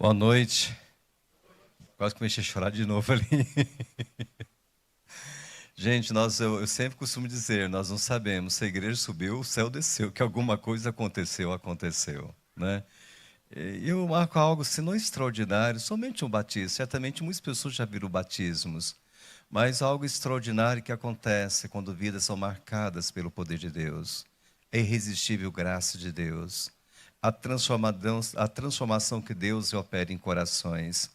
Boa noite. Quase comecei a chorar de novo ali. Gente, eu sempre costumo dizer, nós não sabemos se a igreja subiu, o céu desceu, que alguma coisa aconteceu, né? E eu marco algo, se não extraordinário, somente um batismo. Certamente muitas pessoas já viram batismos, mas algo extraordinário que acontece quando vidas são marcadas pelo poder de Deus. A irresistível graça de Deus. A transformação que Deus opera em corações.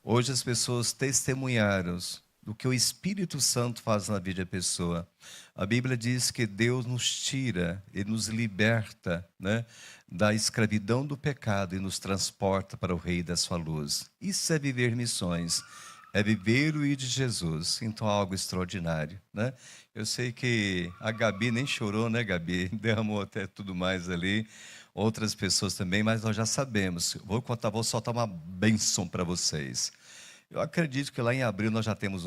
Hoje as pessoas testemunharam do que o Espírito Santo faz na vida da pessoa. A Bíblia diz que Deus nos tira e nos liberta, né, da escravidão do pecado e nos transporta para o Rei da sua luz. Isso é viver missões, é viver o ir de Jesus. Então é algo extraordinário, né? Eu sei que a Gabi nem chorou, né, Gabi? Derramou até tudo mais ali. Outras pessoas também, mas nós já sabemos. Vou soltar uma bênção para vocês. Eu acredito que lá em abril nós já temos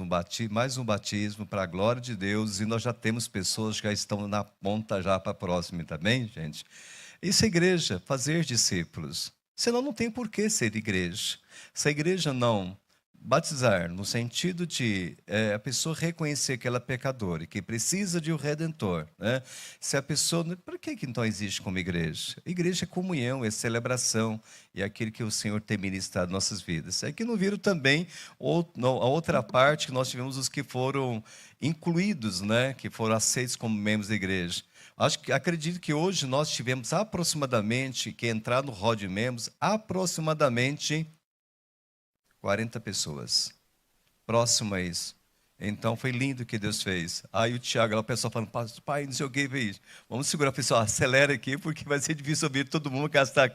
mais um batismo para a glória de Deus e nós já temos pessoas que já estão na ponta já para a próxima, tá bem, gente? Isso é igreja, fazer discípulos. Senão não tem por que ser igreja. Se a igreja não batizar, no sentido de a pessoa reconhecer que ela é pecadora e que precisa de um redentor, né? Se a pessoa, para que então existe como igreja? A igreja é comunhão, é celebração, e é aquilo que o Senhor tem ministrado em nossas vidas. É que não viram também a outra parte, que nós tivemos os que foram incluídos, né? Que foram aceitos como membros da igreja. Acredito que hoje nós tivemos aproximadamente, que entrar no rol de membros, aproximadamente 40 pessoas. Próximo a isso. Então foi lindo o que Deus fez. Aí o Tiago, o pessoal falando, pai, não sei o que, isso. Vamos segurar, pessoal, acelera aqui, porque vai ser difícil ouvir todo mundo gastar.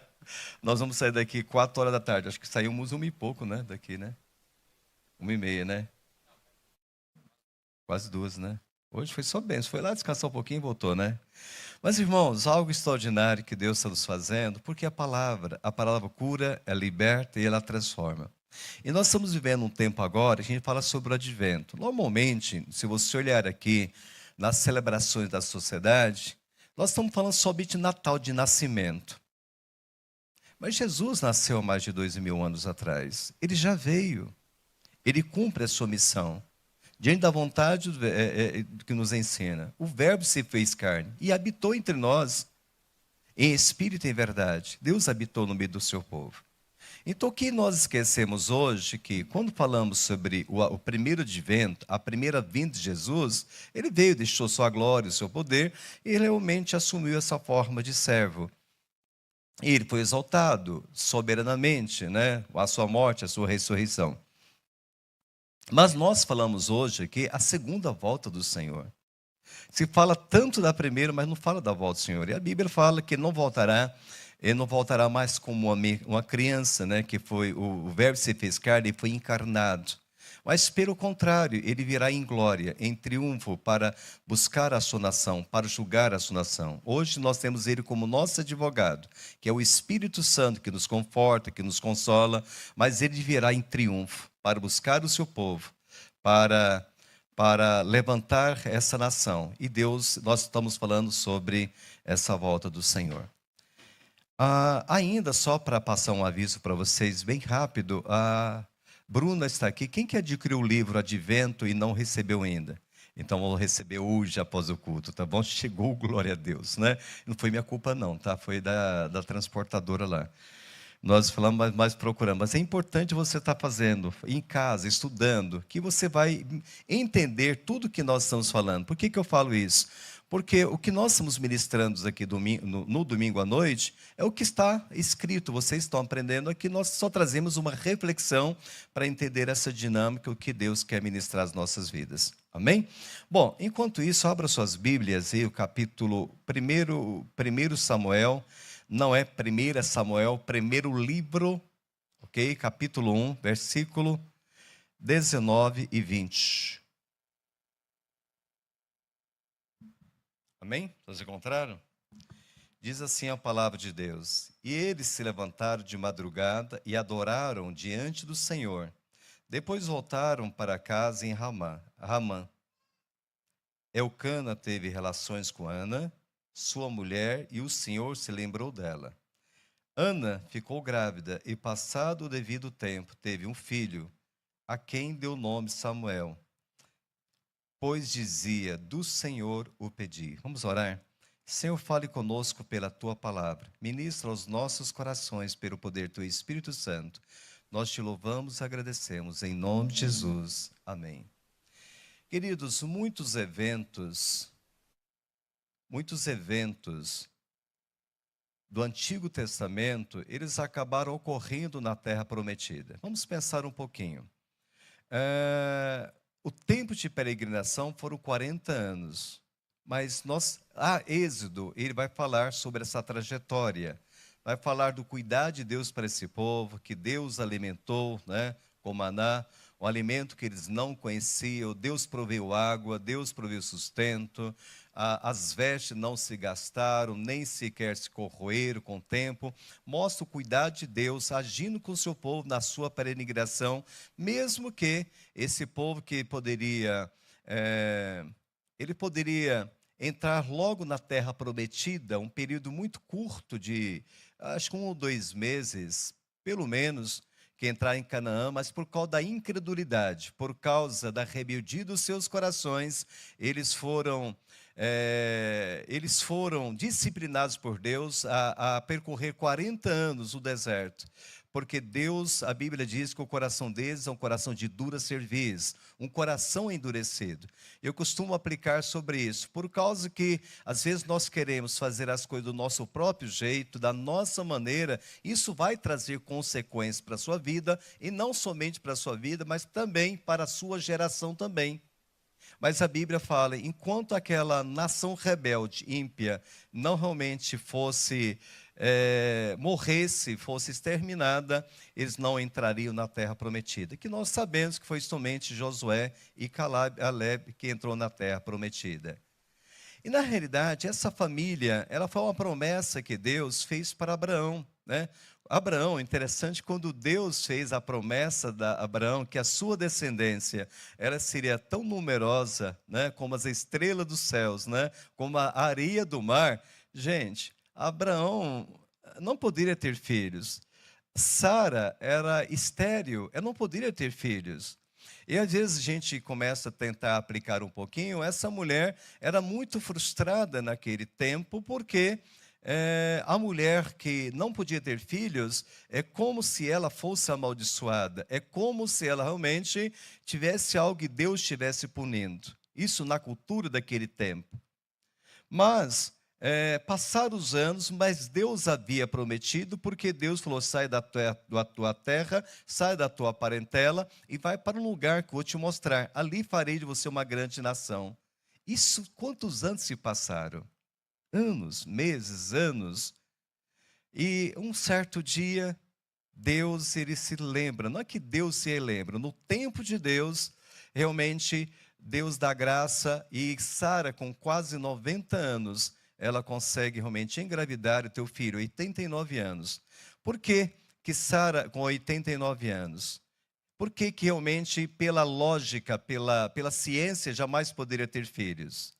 Nós vamos sair daqui 4 horas da tarde. Acho que saímos 1 e pouco, né? Daqui, né? 1h30, né? Quase 2, né? Hoje foi só bem. Foi lá descansar um pouquinho e voltou, né? Mas, irmãos, algo extraordinário que Deus está nos fazendo, porque a palavra cura, ela liberta e ela transforma. E nós estamos vivendo um tempo agora, a gente fala sobre o advento. Normalmente, se você olhar aqui nas celebrações da sociedade, nós estamos falando somente de Natal, de nascimento. Mas Jesus nasceu há mais de 2.000 anos atrás. Ele já veio. Ele cumpre a sua missão. Diante da vontade que nos ensina. O Verbo se fez carne e habitou entre nós, em espírito e em verdade. Deus habitou no meio do seu povo. Então, o que nós esquecemos hoje, que quando falamos sobre o primeiro advento, a primeira vinda de Jesus, ele veio, deixou sua glória, o seu poder, e realmente assumiu essa forma de servo. E ele foi exaltado soberanamente, né? A sua morte, a sua ressurreição. Mas nós falamos hoje aqui a segunda volta do Senhor. Se fala tanto da primeira, mas não fala da volta do Senhor. E a Bíblia fala que ele não voltará mais como uma criança, né? Que foi o Verbo se fez carne e foi encarnado. Mas pelo contrário, ele virá em glória, em triunfo, para buscar a sua nação, para julgar a sua nação. Hoje nós temos ele como nosso advogado, que é o Espírito Santo que nos conforta, que nos consola, mas ele virá em triunfo para buscar o seu povo, para levantar essa nação. E Deus, nós estamos falando sobre essa volta do Senhor. Ainda só para passar um aviso para vocês bem rápido, a Bruna está aqui. Quem que adquiriu o livro Advento e não recebeu ainda? Então vou receber hoje após o culto, tá bom? Chegou, glória a Deus, né? Não foi minha culpa não, tá? Foi da transportadora lá. Nós falamos, mas procuramos. Mas é importante você estar fazendo em casa, estudando, que você vai entender tudo que nós estamos falando. Por que eu falo isso? Porque o que nós estamos ministrando aqui no domingo à noite é o que está escrito. Vocês estão aprendendo aqui, nós só trazemos uma reflexão para entender essa dinâmica, o que Deus quer ministrar às nossas vidas. Amém? Bom, enquanto isso, abra suas Bíblias e o capítulo 1 Samuel. Não é 1 Samuel, primeiro livro, ok? Capítulo 1, versículo 19 e 20. Amém? Vocês encontraram? Diz assim a palavra de Deus: E eles se levantaram de madrugada e adoraram diante do Senhor. Depois voltaram para casa em Ramã. Elcana teve relações com Ana, sua mulher, e o Senhor se lembrou dela. Ana ficou grávida e, passado o devido tempo, teve um filho, a quem deu o nome Samuel, pois dizia: do Senhor o pedi. Vamos orar? Senhor, fale conosco pela tua palavra. Ministra aos nossos corações pelo poder do teu Espírito Santo. Nós te louvamos e agradecemos em nome de Jesus. Amém. Queridos, muitos eventos do Antigo Testamento, eles acabaram ocorrendo na Terra Prometida. Vamos pensar um pouquinho. O tempo de peregrinação foram 40 anos, mas Êxodo, ele vai falar sobre essa trajetória, vai falar do cuidado de Deus para esse povo, que Deus alimentou, né, com maná, um alimento que eles não conheciam. Deus proveu água, Deus proveu sustento, as vestes não se gastaram, nem sequer se corroeram com o tempo. Mostra o cuidado de Deus agindo com o seu povo na sua peregrinação, mesmo que esse povo que ele poderia entrar logo na terra prometida, um período muito curto de, acho que 1 ou 2 meses, pelo menos, que entrar em Canaã, mas por causa da incredulidade, por causa da rebeldia dos seus corações, eles foram disciplinados por Deus a percorrer 40 anos o deserto. Porque Deus, a Bíblia diz que o coração deles é um coração de dura cerviz, um coração endurecido. Eu costumo aplicar sobre isso, por causa que às vezes nós queremos fazer as coisas do nosso próprio jeito, da nossa maneira. Isso vai trazer consequências para a sua vida, e não somente para a sua vida, mas também para a sua geração também. Mas a Bíblia fala, enquanto aquela nação rebelde, ímpia, não realmente morresse, fosse exterminada, eles não entrariam na terra prometida. Que nós sabemos que foi somente Josué e Caleb que entrou na terra prometida. E na realidade, essa família, ela foi uma promessa que Deus fez para Abraão, né? Abraão, interessante, quando Deus fez a promessa a Abraão que a sua descendência ela seria tão numerosa, né, como as estrelas dos céus, né, como a areia do mar. Gente, Abraão não poderia ter filhos. Sara era estéril, ela não poderia ter filhos. E às vezes a gente começa a tentar aplicar um pouquinho. Essa mulher era muito frustrada naquele tempo, porque a mulher que não podia ter filhos, é como se ela fosse amaldiçoada, é como se ela realmente tivesse algo que Deus estivesse punindo. Isso na cultura daquele tempo. Mas passaram os anos, mas Deus havia prometido, porque Deus falou: sai da tua terra, sai da tua parentela e vai para um lugar que eu vou te mostrar. Ali farei de você uma grande nação. Isso, quantos anos se passaram? Anos, meses, anos. E um certo dia, Deus, ele se lembra. Não é que Deus se lembra, no tempo de Deus, realmente, Deus dá graça, e Sara, com quase 90 anos, ela consegue realmente engravidar o teu filho, 89 anos. Por que Sara, com 89 anos? Por que realmente, pela lógica, pela ciência, jamais poderia ter filhos?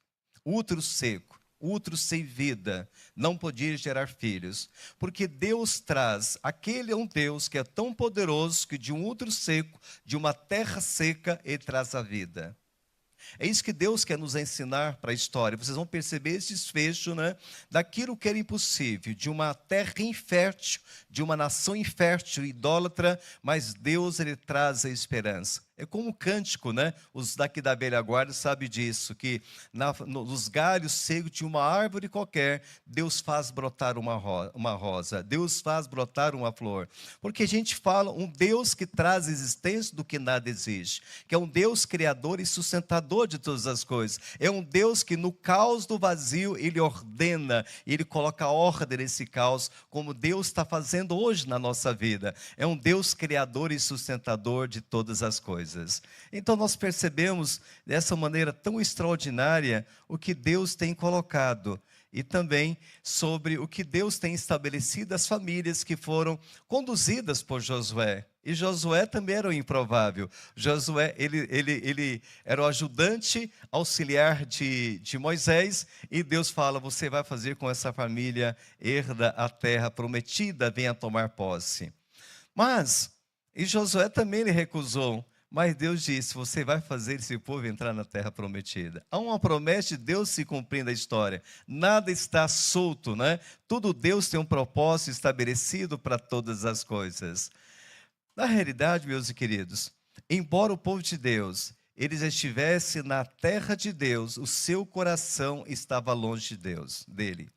Útero seco, útero sem vida, não podia gerar filhos. Porque Deus traz, aquele é um Deus que é tão poderoso que de um útero seco, de uma terra seca, ele traz a vida. É isso que Deus quer nos ensinar para a história. Vocês vão perceber esse desfecho, né, daquilo que era impossível, de uma terra infértil, de uma nação infértil, idólatra, mas Deus, ele traz a esperança. É como o cântico, né? Os daqui da velha guarda sabem disso, que nos galhos secos de uma árvore qualquer, Deus faz brotar uma rosa, Deus faz brotar uma flor. Porque a gente fala um Deus que traz existência do que nada existe, que é um Deus criador e sustentador de todas as coisas. É um Deus que no caos do vazio, ele ordena, ele coloca ordem nesse caos, como Deus está fazendo hoje na nossa vida. É um Deus criador e sustentador de todas as coisas. Então nós percebemos dessa maneira tão extraordinária o que Deus tem colocado. e também sobre o que Deus tem estabelecido as famílias que foram conduzidas por Josué. E Josué também era o improvável. Josué, ele era o ajudante auxiliar de Moisés, e Deus fala: você vai fazer com essa família, herda a terra prometida, venha tomar posse. E Josué também ele recusou. Mas Deus disse: você vai fazer esse povo entrar na terra prometida. Há uma promessa de Deus se cumprindo na história. Nada está solto, né? Tudo Deus tem um propósito estabelecido para todas as coisas. Na realidade, meus queridos, embora o povo de Deus eles estivesse na terra de Deus, o seu coração estava longe de Deus, dele.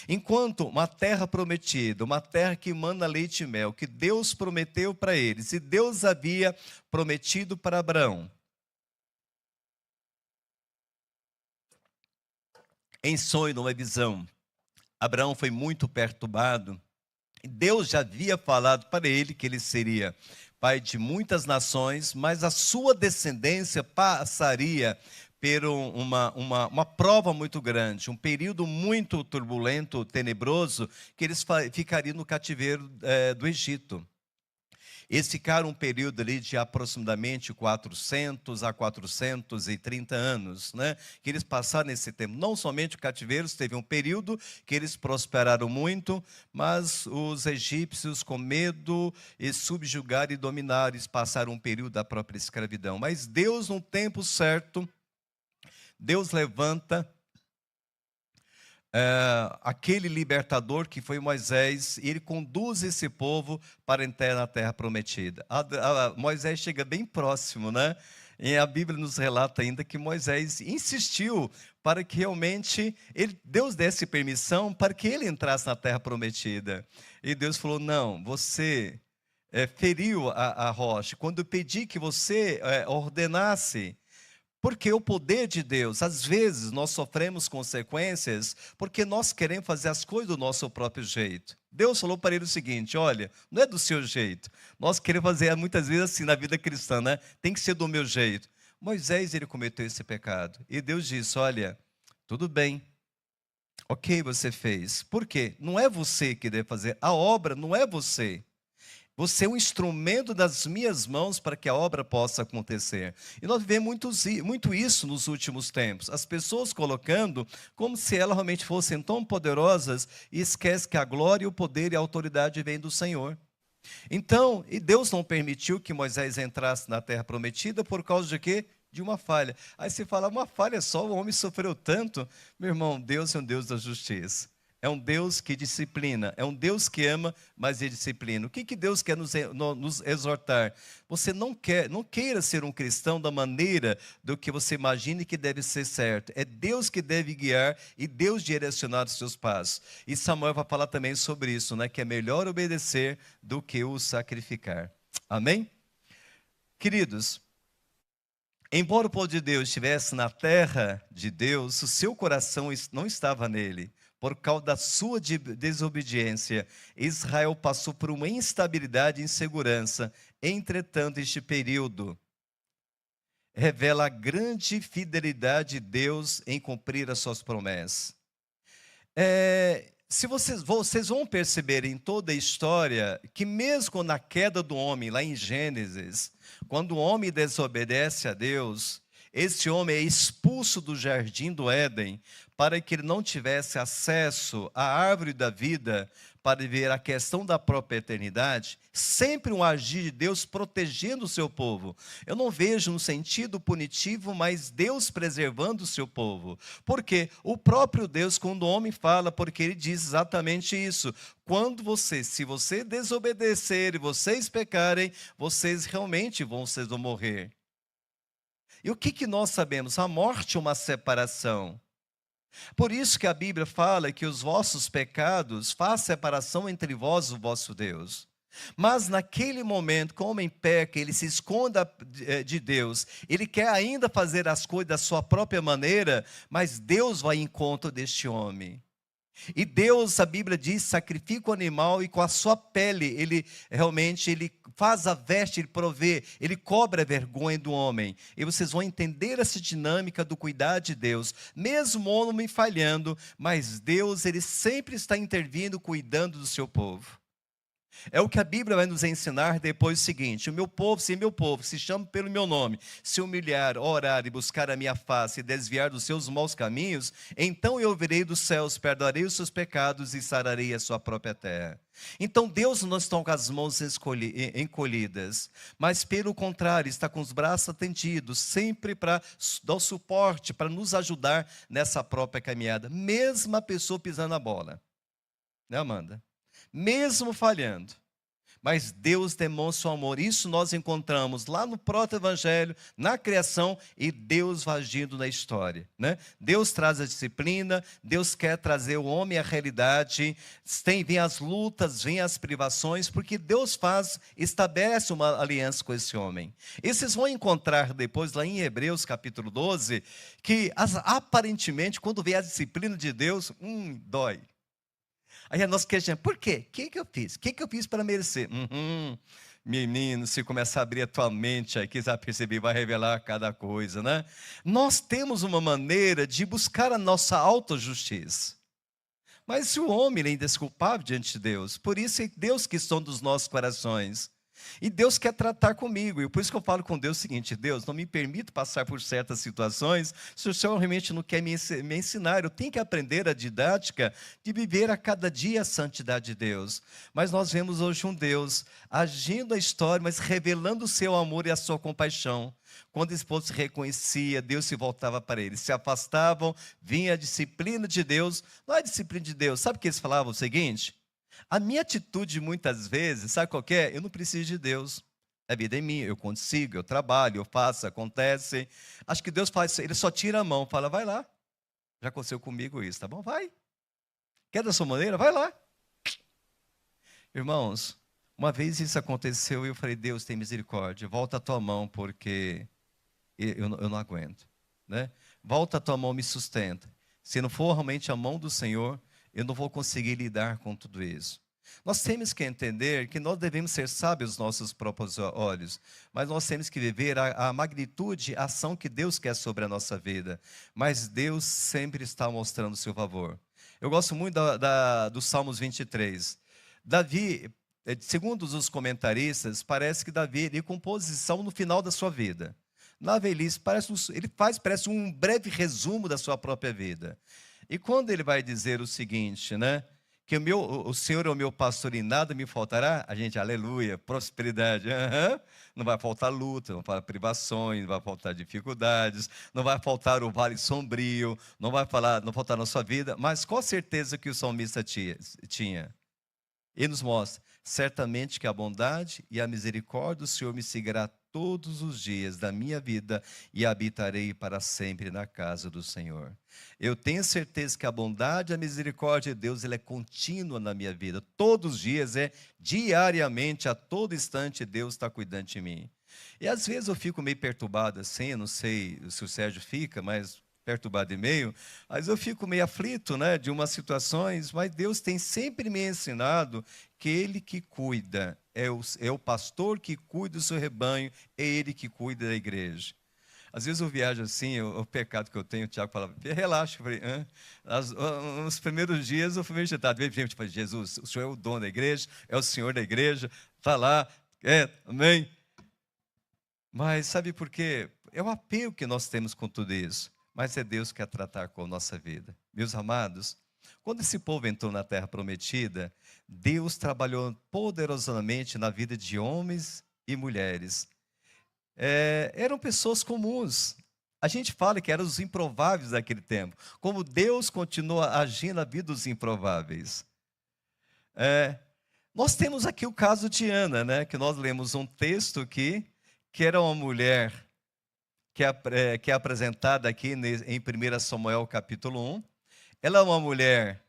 Enquanto uma terra prometida, uma terra que manda leite e mel, que Deus prometeu para eles, e Deus havia prometido para Abraão, em sonho, numa visão, Abraão foi muito perturbado. Deus já havia falado para ele que ele seria pai de muitas nações, mas a sua descendência passaria por uma prova muito grande, um período muito turbulento, tenebroso, que eles ficariam no cativeiro do Egito. Eles ficaram um período ali de aproximadamente 400 a 430 anos, né? Que eles passaram nesse tempo. Não somente o cativeiro, teve um período que eles prosperaram muito, mas os egípcios, com medo, e subjugaram e dominaram, eles passaram um período da própria escravidão. Mas Deus, no tempo certo, Deus levanta aquele libertador que foi Moisés, e ele conduz esse povo para entrar na terra prometida. Moisés chega bem próximo, né? E a Bíblia nos relata ainda que Moisés insistiu para que realmente Deus desse permissão para que ele entrasse na terra prometida. E Deus falou: não, você feriu a rocha. Quando eu pedi que você ordenasse, porque o poder de Deus, às vezes nós sofremos consequências porque nós queremos fazer as coisas do nosso próprio jeito. Deus falou para ele o seguinte: olha, não é do seu jeito. Nós queremos fazer muitas vezes assim na vida cristã, né? Tem que ser do meu jeito. Moisés, ele cometeu esse pecado. E Deus disse: olha, tudo bem, ok, você fez. Por quê? Não é você que deve fazer. A obra não é você. Você é um instrumento das minhas mãos para que a obra possa acontecer. E nós vemos muito isso nos últimos tempos. As pessoas colocando como se elas realmente fossem tão poderosas e esquecem que a glória, o poder e a autoridade vêm do Senhor. Então, e Deus não permitiu que Moisés entrasse na terra prometida por causa de quê? De uma falha. Aí você fala: uma falha só, o homem sofreu tanto. Meu irmão, Deus é um Deus da justiça. É um Deus que disciplina, é um Deus que ama, mas ele disciplina. O que Deus quer nos exortar? Você não queira ser um cristão da maneira do que você imagine que deve ser certo. É Deus que deve guiar e Deus direcionar os seus passos. E Samuel vai falar também sobre isso, né? Que é melhor obedecer do que o sacrificar. Amém? Queridos, embora o povo de Deus estivesse na terra de Deus, o seu coração não estava nele. Por causa da sua desobediência, Israel passou por uma instabilidade e insegurança. Entretanto, este período revela a grande fidelidade de Deus em cumprir as suas promessas. Se vocês vão perceber em toda a história que mesmo na queda do homem, lá em Gênesis, quando o homem desobedece a Deus, esse homem é expulso do jardim do Éden para que ele não tivesse acesso à árvore da vida para ver a questão da própria eternidade. Sempre um agir de Deus protegendo o seu povo. Eu não vejo um sentido punitivo, mas Deus preservando o seu povo. Porque o próprio Deus, quando o homem fala, porque ele diz exatamente isso: se você desobedecer e vocês pecarem, vocês realmente vão morrer. E o que nós sabemos? A morte é uma separação. Por isso que a Bíblia fala que os vossos pecados fazem separação entre vós e o vosso Deus. Mas naquele momento, como o homem peca, ele se esconde de Deus, ele quer ainda fazer as coisas da sua própria maneira, mas Deus vai em encontro deste homem. E Deus, a Bíblia diz, sacrifica o animal e com a sua pele, ele faz a veste, ele provê, ele cobre a vergonha do homem. E vocês vão entender essa dinâmica do cuidar de Deus. Mesmo o homem falhando, mas Deus, ele sempre está intervindo, cuidando do seu povo. É o que a Bíblia vai nos ensinar depois o seguinte: o meu povo, se meu povo se chama pelo meu nome, se humilhar, orar e buscar a minha face e desviar dos seus maus caminhos, então eu ouvirei dos céus, perdoarei os seus pecados e sararei a sua própria terra. Então Deus não está com as mãos encolhidas, mas pelo contrário, está com os braços atendidos, sempre para dar o suporte, para nos ajudar nessa própria caminhada, mesmo a pessoa pisando a bola. Né, Amanda? Mesmo falhando, mas Deus demonstra o amor. Isso nós encontramos lá no proto-evangelho, na criação, e Deus vai agindo na história, né? Deus traz a disciplina, Deus quer trazer o homem à realidade, vem as lutas, vem as privações, porque Deus estabelece uma aliança com esse homem. E vocês vão encontrar depois, lá em Hebreus capítulo 12, que aparentemente, quando vem a disciplina de Deus, dói. Aí nós questionamos, por quê? O que eu fiz? O que eu fiz para merecer? Menino, se começar a abrir a tua mente aí, que já percebi, vai revelar cada coisa, né? Nós temos uma maneira de buscar a nossa autojustiça. Mas se o homem ele é indesculpável diante de Deus, por isso é Deus que sonda os nossos corações. E Deus quer tratar comigo, e por isso que eu falo com Deus o seguinte: Deus, não me permita passar por certas situações, se o Senhor realmente não quer me ensinar. Eu tenho que aprender a didática de viver a cada dia a santidade de Deus. Mas nós vemos hoje um Deus agindo a história, mas revelando o seu amor e a sua compaixão. Quando esse povo se reconhecia, Deus se voltava para eles, se afastavam, vinha a disciplina de Deus. Não é a disciplina de Deus, sabe o que eles falavam? O seguinte: a minha atitude muitas vezes, sabe qual que é? Eu não preciso de Deus. A vida é minha, eu consigo, eu trabalho, eu faço, acontece. Acho que Deus faz isso, ele só tira a mão, fala, vai lá. Já aconteceu comigo isso, tá bom? Vai. Quer da sua maneira? Vai lá. Irmãos, uma vez isso aconteceu e eu falei, Deus, tem misericórdia, volta a tua mão, porque eu não aguento. Né? Volta a tua mão, me sustenta. Se não for realmente a mão do Senhor, eu não vou conseguir lidar com tudo isso. Nós temos que entender que nós devemos ser sábios aos nossos próprios olhos, mas nós temos que viver a magnitude, a ação que Deus quer sobre a nossa vida. Mas Deus sempre está mostrando o seu favor. Eu gosto muito do Salmos 23. Davi, segundo os comentaristas, parece que Davi ele composição no final da sua vida. Na velhice, parece um breve resumo da sua própria vida. E quando ele vai dizer o seguinte, né? Que o Senhor é o meu pastor e nada me faltará, a gente, aleluia, prosperidade. Não vai faltar luta, não vai faltar privações, não vai faltar dificuldades, não vai faltar o vale sombrio, não faltar na sua vida, mas qual a certeza que o salmista tinha? Ele nos mostra, certamente que a bondade e a misericórdia do Senhor me seguirá todos os dias da minha vida e habitarei para sempre na casa do Senhor. Eu tenho certeza que a bondade e a misericórdia de Deus, ela é contínua na minha vida. Todos os dias, diariamente, a todo instante, Deus está cuidando de mim. E às vezes eu fico meio perturbado assim, eu não sei se o Sérgio fica, mas perturbado e meio, mas eu fico meio aflito, né, de umas situações, mas Deus tem sempre me ensinado que Ele que cuida, é o pastor que cuida do seu rebanho, é Ele que cuida da igreja. Às vezes eu viajo assim, o pecado que eu tenho, o Tiago fala, relaxa, eu falei, nos primeiros dias eu fui vegetado, veio gente para Jesus, o Senhor é o dono da igreja, é o Senhor da igreja, está lá, amém? Mas sabe por quê? É o apego que nós temos com tudo isso. Mas é Deus que quer tratar com a nossa vida. Meus amados, quando esse povo entrou na terra prometida, Deus trabalhou poderosamente na vida de homens e mulheres. Eram pessoas comuns. A gente fala que eram os improváveis daquele tempo. Como Deus continua agindo na vida dos improváveis. Nós temos aqui o caso de Ana, né? Que nós lemos um texto aqui, que era uma mulher que é apresentada aqui em 1 Samuel capítulo 1. Ela é uma mulher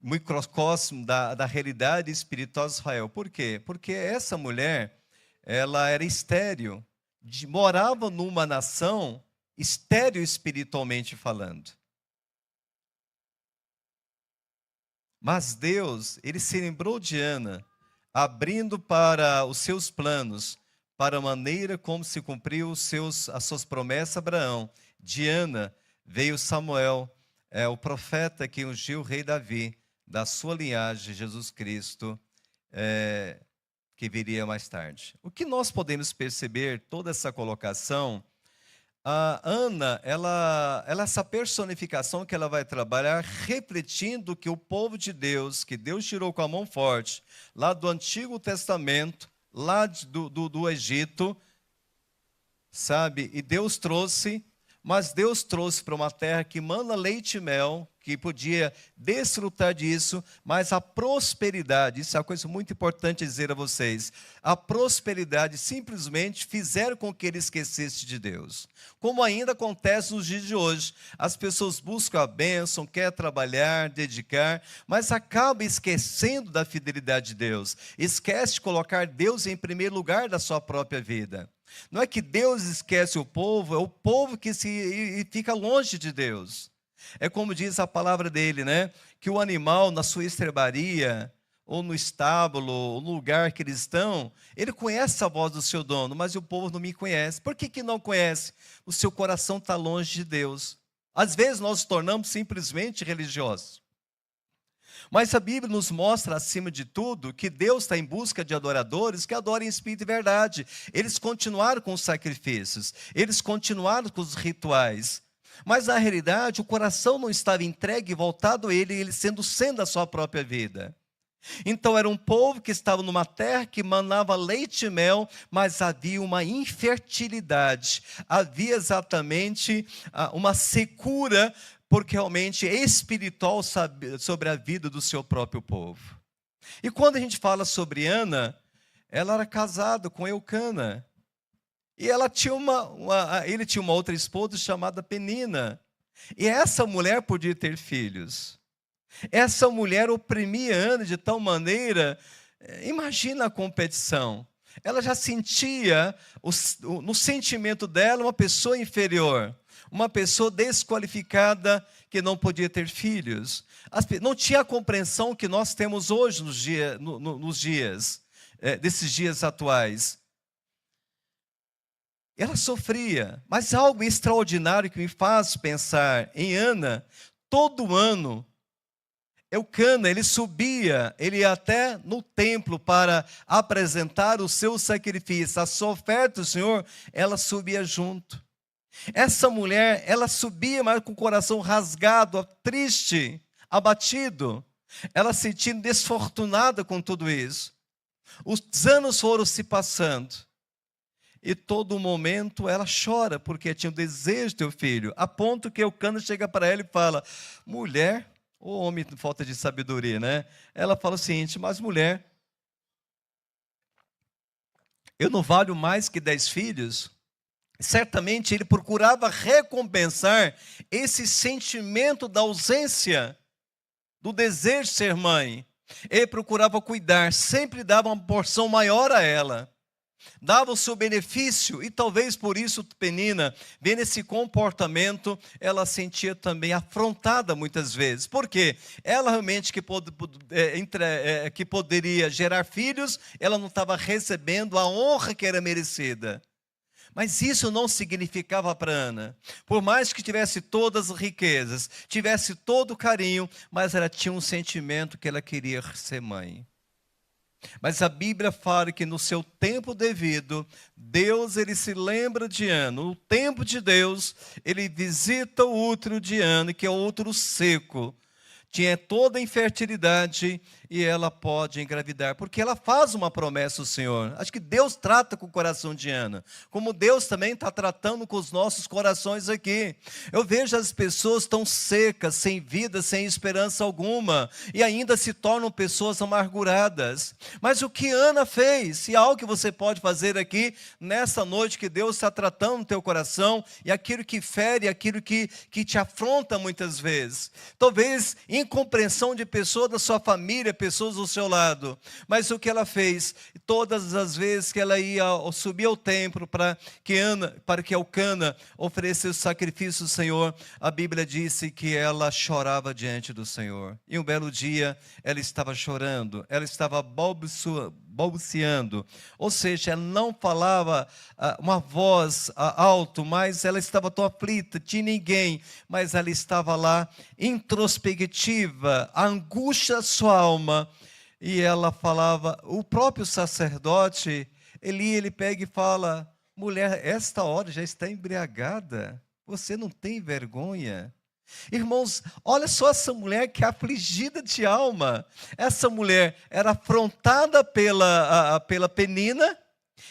microcosmo da realidade espiritual de Israel. Por quê? Porque essa mulher, ela era estéril, morava numa nação estéril espiritualmente falando. Mas Deus, ele se lembrou de Ana, abrindo para os seus planos, para a maneira como se cumpriu as suas promessas a Abraão. De Ana veio Samuel, o profeta que ungiu o rei Davi, da sua linhagem, Jesus Cristo, que viria mais tarde. O que nós podemos perceber, toda essa colocação, a Ana, ela é essa personificação que ela vai trabalhar, refletindo que o povo de Deus, que Deus tirou com a mão forte, lá do Antigo Testamento, lá do Egito, sabe? E Deus trouxe, mas Deus trouxe para uma terra que manda leite e mel, que podia desfrutar disso, mas a prosperidade, isso é uma coisa muito importante dizer a vocês, a prosperidade simplesmente fizeram com que ele esquecesse de Deus. Como ainda acontece nos dias de hoje, as pessoas buscam a bênção, querem trabalhar, dedicar, mas acabam esquecendo da fidelidade de Deus, esquece de colocar Deus em primeiro lugar da sua própria vida. Não é que Deus esquece o povo, é o povo que fica longe de Deus. É como diz a palavra dele, né? Que o animal na sua estrebaria, ou no estábulo, ou no lugar que eles estão, ele conhece a voz do seu dono, mas o povo não me conhece. Por que não conhece? O seu coração está longe de Deus. Às vezes nós nos tornamos simplesmente religiosos. Mas a Bíblia nos mostra, acima de tudo, que Deus está em busca de adoradores que adorem em espírito e verdade. Eles continuaram com os sacrifícios, eles continuaram com os rituais. Mas na realidade o coração não estava entregue, voltado a ele sendo a sua própria vida. Então era um povo que estava numa terra que manava leite e mel, mas havia uma infertilidade, havia exatamente uma secura, porque realmente é espiritual sobre a vida do seu próprio povo. E quando a gente fala sobre Ana, ela era casada com Eucana. E ela tinha ele tinha uma outra esposa chamada Penina. E essa mulher podia ter filhos. Essa mulher oprimia Ana de tal maneira, imagina a competição. Ela já sentia, no sentimento dela, uma pessoa inferior. Uma pessoa desqualificada que não podia ter filhos. Não tinha a compreensão que nós temos hoje desses dias atuais. Ela sofria, mas algo extraordinário que me faz pensar em Ana, todo ano, Eucana, ele ia até no templo para apresentar o seu sacrifício, a sua oferta do Senhor, ela subia junto. Essa mulher, ela subia, mas com o coração rasgado, triste, abatido, ela se sentindo desfortunada com tudo isso. Os anos foram se passando, e todo momento ela chora, porque tinha o desejo de ter o filho, a ponto que Eucana chega para ela e fala: mulher, ô homem, falta de sabedoria, né? Ela fala o seguinte: mas mulher, eu não valho mais que 10 filhos? Certamente ele procurava recompensar esse sentimento da ausência, do desejo de ser mãe. Ele procurava cuidar, sempre dava uma porção maior a ela, dava o seu benefício, e talvez por isso Penina, vendo esse comportamento, ela sentia também afrontada muitas vezes. Por quê? Ela realmente que poderia gerar filhos, ela não estava recebendo a honra que era merecida. Mas isso não significava para Ana. Por mais que tivesse todas as riquezas, tivesse todo o carinho, mas ela tinha um sentimento que ela queria ser mãe. Mas a Bíblia fala que no seu tempo devido, Deus ele se lembra de Ana. No tempo de Deus, ele visita o útero de Ana, que é o útero seco. Tinha toda a infertilidade e ela pode engravidar, porque ela faz uma promessa ao Senhor. Acho que Deus trata com o coração de Ana, como Deus também está tratando com os nossos corações aqui. Eu vejo as pessoas tão secas, sem vida, sem esperança alguma, e ainda se tornam pessoas amarguradas. Mas o que Ana fez, e algo que você pode fazer aqui, nessa noite que Deus está tratando no teu coração, e aquilo que fere, aquilo que te afronta muitas vezes. Talvez incompreensão de pessoas da sua família, pessoas ao seu lado. Mas o que ela fez? Todas as vezes que ela ia subir ao templo para que Elcana oferecesse o sacrifício ao Senhor, a Bíblia disse que ela chorava diante do Senhor. E um belo dia ela estava chorando, ela estava balbuciando, ou seja, ela não falava uma voz alto, mas ela estava tão aflita, tinha ninguém, mas ela estava lá introspectiva, a angústia da sua alma, e ela falava. O próprio sacerdote ele pega e fala: mulher, esta hora já está embriagada, você não tem vergonha? Irmãos, olha só essa mulher que é afligida de alma. Essa mulher era afrontada pela Penina.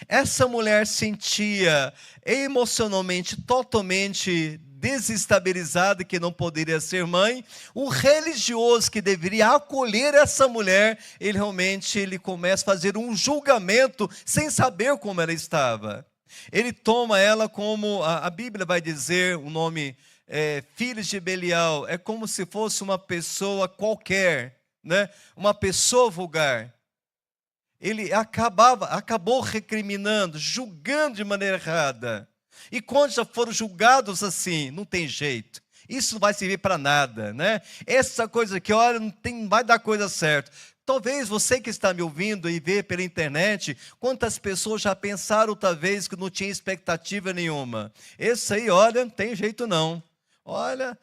Essa mulher sentia emocionalmente totalmente desestabilizada, que não poderia ser mãe. O religioso que deveria acolher essa mulher, ele começa a fazer um julgamento sem saber como ela estava. Ele toma ela como, a Bíblia vai dizer o nome, filhos de Belial, é como se fosse uma pessoa qualquer, né? Uma pessoa vulgar. Ele acabou recriminando, julgando de maneira errada. E quando já foram julgados assim, não tem jeito, isso não vai servir para nada, né? Essa coisa aqui, olha, não vai dar coisa certa. Talvez você que está me ouvindo e vê pela internet, quantas pessoas já pensaram talvez que não tinha expectativa nenhuma. Esse aí, olha, não tem jeito não. Olha,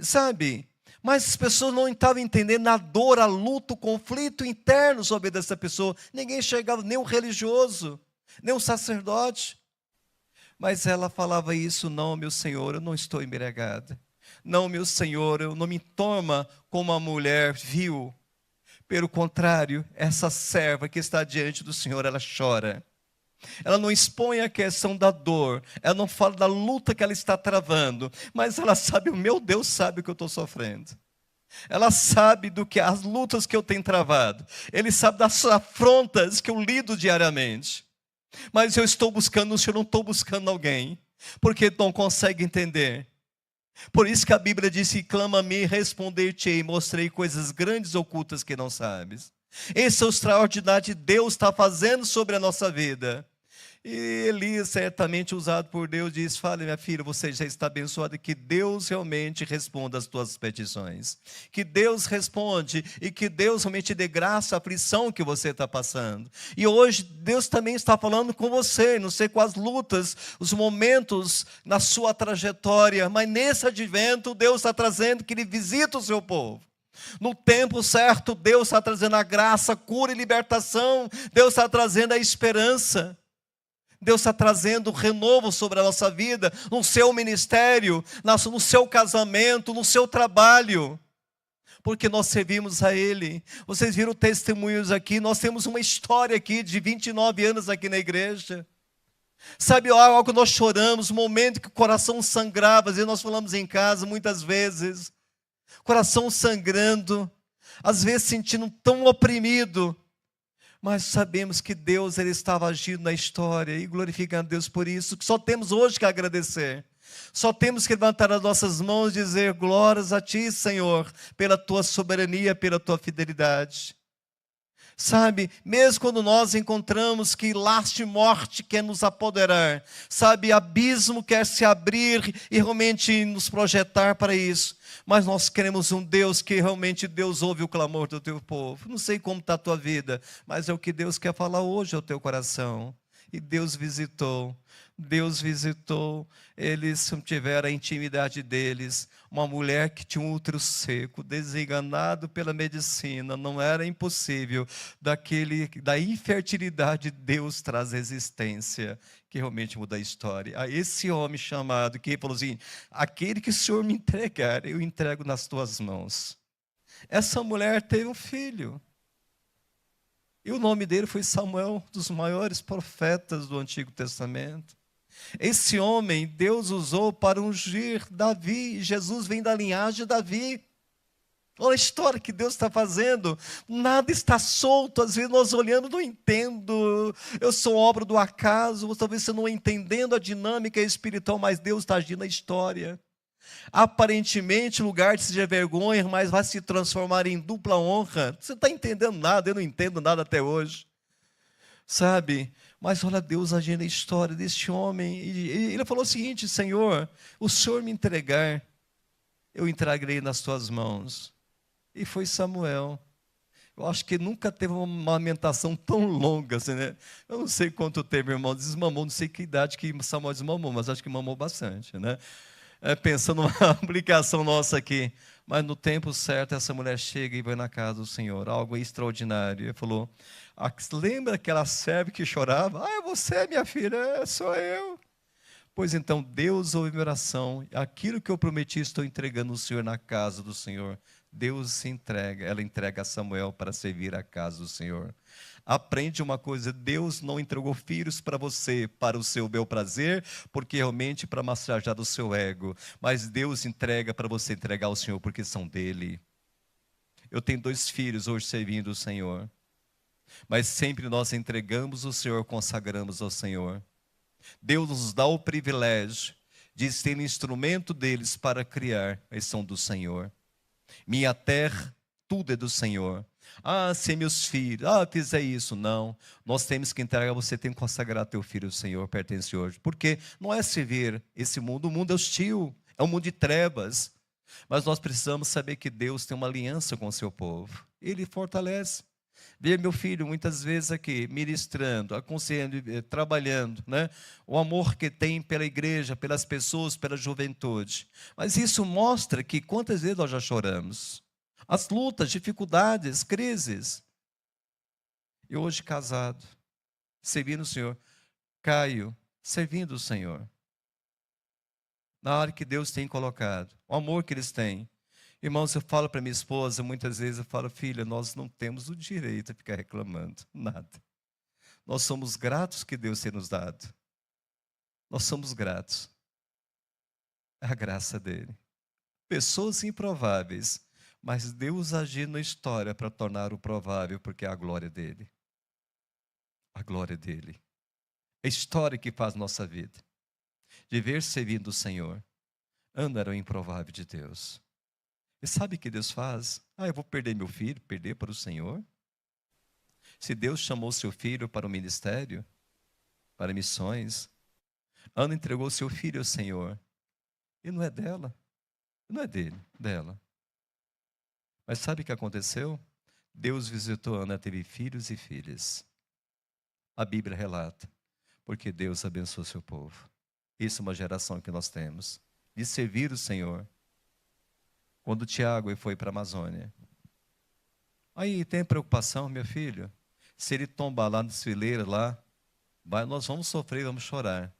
sabe? Mas as pessoas não estavam entendendo a dor, a luta, o conflito interno sobre dessa pessoa. Ninguém chegava, nem um religioso, nem um sacerdote. Mas ela falava isso: não, meu Senhor, eu não estou embriagada. Não, meu Senhor, eu não me toma como uma mulher vil. Pelo contrário, essa serva que está diante do Senhor, ela chora. Ela não expõe a questão da dor, ela não fala da luta que ela está travando, mas ela sabe, o meu Deus sabe o que eu estou sofrendo. Ela sabe do que as lutas que eu tenho travado. Ele sabe das afrontas que eu lido diariamente. Mas eu estou buscando o Senhor, não estou buscando alguém, porque não consegue entender. Por isso que a Bíblia disse: clama-me, responder-te-ei, mostrei coisas grandes ocultas que não sabes. Esse é o extraordinário que Deus está fazendo sobre a nossa vida. E Elias, certamente usado por Deus, diz: fale, minha filha, você já está abençoada. Que Deus realmente responda às tuas petições. Que Deus responde e que Deus realmente dê graça à aflição que você está passando. E hoje Deus também está falando com você, não sei quais lutas, os momentos na sua trajetória, mas nesse advento Deus está trazendo que Ele visita o seu povo. No tempo certo, Deus está trazendo a graça, cura e libertação. Deus está trazendo a esperança. Deus está trazendo um renovo sobre a nossa vida, no seu ministério, no seu casamento, no seu trabalho, porque nós servimos a Ele. Vocês viram testemunhos aqui, nós temos uma história aqui de 29 anos aqui na igreja. Sabe algo que nós choramos, um momento que o coração sangrava, às vezes nós falamos em casa muitas vezes, coração sangrando, às vezes sentindo tão oprimido, mas sabemos que Deus, Ele estava agindo na história e glorificando a Deus por isso. Só temos hoje que agradecer. Só temos que levantar as nossas mãos e dizer: glórias a Ti, Senhor, pela Tua soberania, pela Tua fidelidade. Sabe, mesmo quando nós encontramos que laço de morte quer nos apoderar, sabe, abismo quer se abrir e realmente nos projetar para isso, mas nós queremos um Deus que realmente Deus ouve o clamor do teu povo. Não sei como está a tua vida, mas é o que Deus quer falar hoje ao teu coração. E Deus visitou, eles tiveram a intimidade deles. Uma mulher que tinha um útero seco, desenganado pela medicina, não era impossível. Da infertilidade, Deus traz existência, que realmente muda a história. A esse homem chamado, que falou assim: aquele que o Senhor me entregar, eu entrego nas tuas mãos. Essa mulher teve um filho. E o nome dele foi Samuel, um dos maiores profetas do Antigo Testamento. Esse homem, Deus usou para ungir Davi. Jesus vem da linhagem de Davi. Olha a história que Deus está fazendo. Nada está solto. Às vezes nós olhando, não entendo. Eu sou obra do acaso. Talvez você não entendendo a dinâmica espiritual, mas Deus está agindo na história. Aparentemente, lugar de vergonha, mas vai se transformar em dupla honra. Você não está entendendo nada, eu não entendo nada até hoje. Sabe? Mas olha Deus agindo na história deste homem. E ele falou o seguinte: Senhor, o Senhor me entregar, eu entregarei nas tuas mãos. E foi Samuel. Eu acho que nunca teve uma amamentação tão longa, assim, né? Eu não sei quanto tempo, irmão, desmamou, não sei que idade que Samuel desmamou, mas acho que mamou bastante, né? Pensando numa aplicação nossa aqui. Mas no tempo certo, essa mulher chega e vai na casa do Senhor, algo extraordinário. Ele falou: lembra aquela serva que chorava? Ah, é você, minha filha, sou eu. Pois então, Deus ouve minha oração, aquilo que eu prometi, estou entregando ao Senhor na casa do Senhor. Deus se entrega, ela entrega a Samuel para servir a casa do Senhor. Aprende uma coisa: Deus não entregou filhos para você, para o seu bel prazer, porque realmente para massagear o seu ego, mas Deus entrega para você entregar ao Senhor, porque são dele. Eu tenho 2 filhos hoje servindo o Senhor, mas sempre nós entregamos o Senhor, consagramos ao Senhor. Deus nos dá o privilégio de ser instrumento deles para criar, eles são do Senhor. Minha terra, tudo é do Senhor. Ah, se meus filhos, fizer isso. Não, nós temos que entregar, você tem que consagrar teu filho ao Senhor, pertence hoje. Porque não é servir esse mundo, o mundo é hostil, é um mundo de trevas. Mas nós precisamos saber que Deus tem uma aliança com o seu povo. Ele fortalece. Veja meu filho, muitas vezes aqui, ministrando, aconselhando, trabalhando, né? O amor que tem pela igreja, pelas pessoas, pela juventude. Mas isso mostra que quantas vezes nós já choramos. As lutas, dificuldades, crises. E hoje casado, servindo o Senhor. Caio, servindo o Senhor. Na hora que Deus tem colocado, o amor que eles têm. Irmãos, eu falo para minha esposa, muitas vezes eu falo: filha, nós não temos o direito de ficar reclamando, nada. Nós somos gratos que Deus tenha nos dado. Nós somos gratos. É a graça dele. Pessoas improváveis, mas Deus agiu na história para tornar o provável, porque é a glória dele. A glória dele. É a história que faz nossa vida. Viver servindo o Senhor. Ana era o improvável de Deus. E sabe o que Deus faz? Eu vou perder meu filho, perder para o Senhor? Se Deus chamou seu filho para o ministério, para missões, Ana entregou seu filho ao Senhor. E não é dela, não é dele, dela. Mas sabe o que aconteceu? Deus visitou Ana, teve filhos e filhas. A Bíblia relata, porque Deus abençoou seu povo. Isso é uma geração que nós temos, de servir o Senhor. Quando Tiago foi para a Amazônia. Aí tem preocupação, meu filho? Se ele tombar lá nas fileiras, nós vamos sofrer, vamos chorar.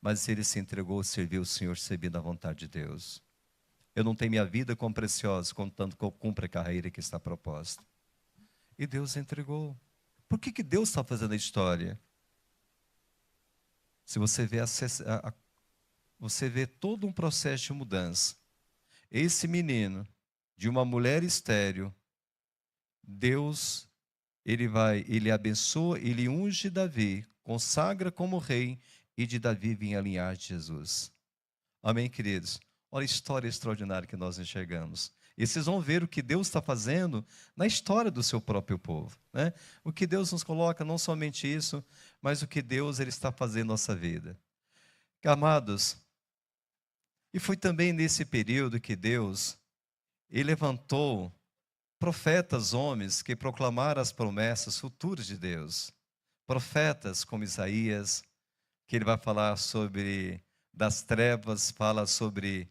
Mas se ele se entregou, serviu o Senhor, servindo a vontade de Deus. Eu não tenho minha vida como preciosa, contanto que eu cumpra a carreira que está proposta. E Deus entregou. Por que Deus está fazendo a história? Se você vê, você vê todo um processo de mudança. Esse menino, de uma mulher estéril, Deus, ele abençoa, ele unge Davi, consagra como rei, e de Davi vem a linhagem de Jesus. Amém, queridos? Olha a história extraordinária que nós enxergamos. E vocês vão ver o que Deus está fazendo na história do seu próprio povo, né? O que Deus nos coloca, não somente isso, mas o que Deus ele está fazendo na nossa vida. Amados, e foi também nesse período que Deus ele levantou profetas, homens, que proclamaram as promessas futuras de Deus. Profetas como Isaías, que ele vai falar sobre das trevas, fala sobre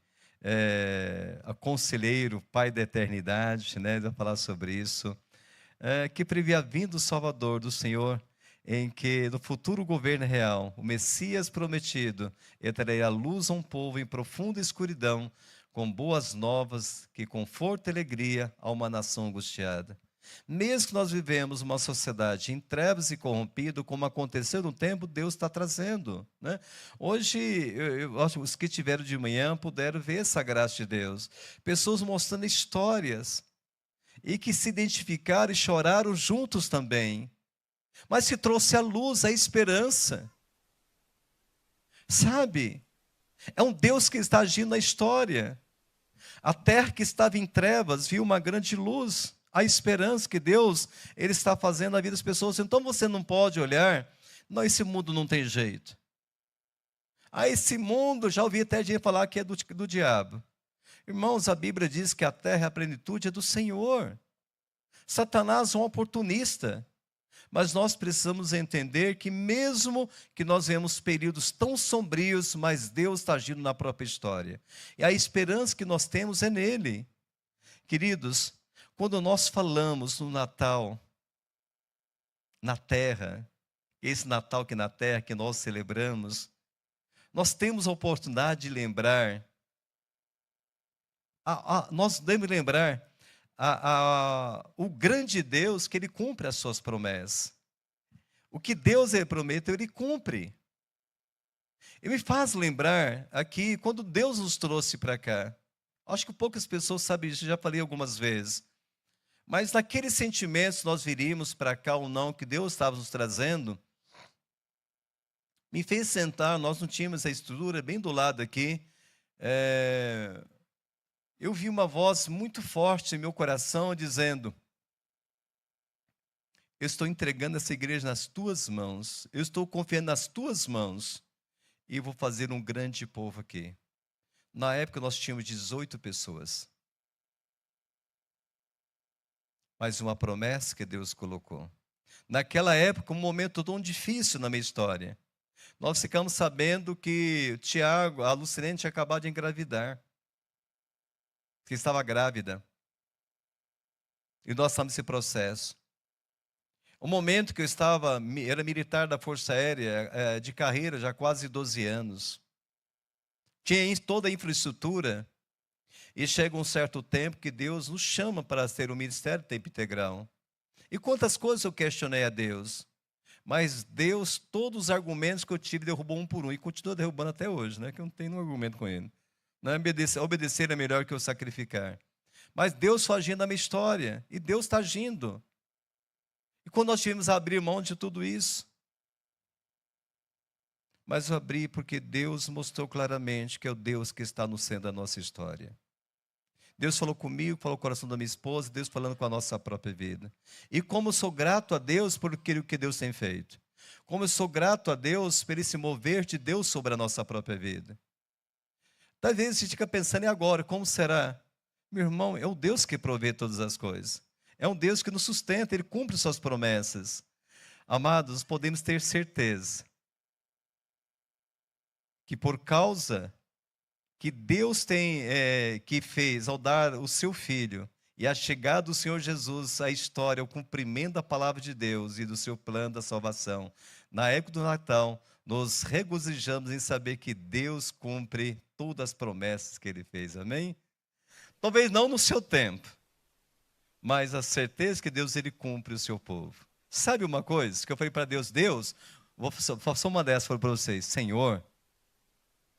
a conselheiro, pai da eternidade, né? Ele vai falar sobre isso. Que previa a vinda do Salvador, do Senhor, em que no futuro governo real, o Messias prometido, ele traria luz a um povo em profunda escuridão, com boas novas, que conforto e alegria a uma nação angustiada. Mesmo que nós vivemos uma sociedade em trevas e corrompida, como aconteceu no tempo, Deus está trazendo, né? Hoje, eu acho que os que tiveram de manhã puderam ver essa graça de Deus. Pessoas mostrando histórias, e que se identificaram e choraram juntos também. Mas que trouxe a luz, a esperança. Sabe? É um Deus que está agindo na história. A terra que estava em trevas viu uma grande luz. A esperança que Deus ele está fazendo na vida das pessoas. Então você não pode olhar, não, esse mundo não tem jeito. Ah, esse mundo, já ouvi até gente falar que é do diabo. Irmãos, a Bíblia diz que a terra, a plenitude é do Senhor. Satanás é um oportunista. Mas nós precisamos entender que mesmo que nós vemos períodos tão sombrios, mas Deus está agindo na própria história. E a esperança que nós temos é nele. Queridos, quando nós falamos no Natal, na terra, esse Natal que na terra que nós celebramos, nós temos a oportunidade de lembrar, nós devemos lembrar o grande Deus que Ele cumpre as suas promessas. O que Deus prometeu, Ele cumpre. E me faz lembrar aqui, quando Deus nos trouxe para cá, acho que poucas pessoas sabem isso, já falei algumas vezes, mas naqueles sentimentos nós viríamos para cá ou não, que Deus estava nos trazendo, me fez sentar, nós não tínhamos a estrutura, bem do lado aqui, eu vi uma voz muito forte em meu coração dizendo: eu estou entregando essa igreja nas tuas mãos, eu estou confiando nas tuas mãos e vou fazer um grande povo aqui. Na época nós tínhamos 18 pessoas, mas uma promessa que Deus colocou. Naquela época, um momento tão difícil na minha história, nós ficamos sabendo que Tiago, a Lucilene tinha acabado de engravidar, que estava grávida. E nós estamos nesse processo. O momento que eu era militar da Força Aérea, de carreira, já há quase 12 anos. Tinha toda a infraestrutura. E chega um certo tempo que Deus nos chama para ter um ministério de tempo integral. E quantas coisas eu questionei a Deus. Mas Deus, todos os argumentos que eu tive, derrubou um por um. E continua derrubando até hoje, né? Que eu não tenho nenhum argumento com ele. Não é obedecer é melhor que eu sacrificar. Mas Deus está agindo na minha história. E Deus está agindo. E quando nós tivemos a abrir mão de tudo isso? Mas eu abri porque Deus mostrou claramente que é o Deus que está no centro da nossa história. Deus falou comigo, falou com o coração da minha esposa, Deus falando com a nossa própria vida. E como eu sou grato a Deus por aquilo que Deus tem feito. Como eu sou grato a Deus por esse mover de Deus sobre a nossa própria vida. Talvez você fica pensando, e agora, como será? Meu irmão, é o Deus que provê todas as coisas. É um Deus que nos sustenta, Ele cumpre suas promessas. Amados, podemos ter certeza que por causa que Deus que fez ao dar o seu Filho e a chegada do Senhor Jesus, a história, o cumprimento da palavra de Deus e do seu plano da salvação, na época do Natal, nos regozijamos em saber que Deus cumpre todas as promessas que Ele fez, amém? Talvez não no seu tempo, mas a certeza que Deus Ele cumpre o seu povo. Sabe uma coisa que eu falei para Deus? Deus, vou só uma dessas para vocês. Senhor,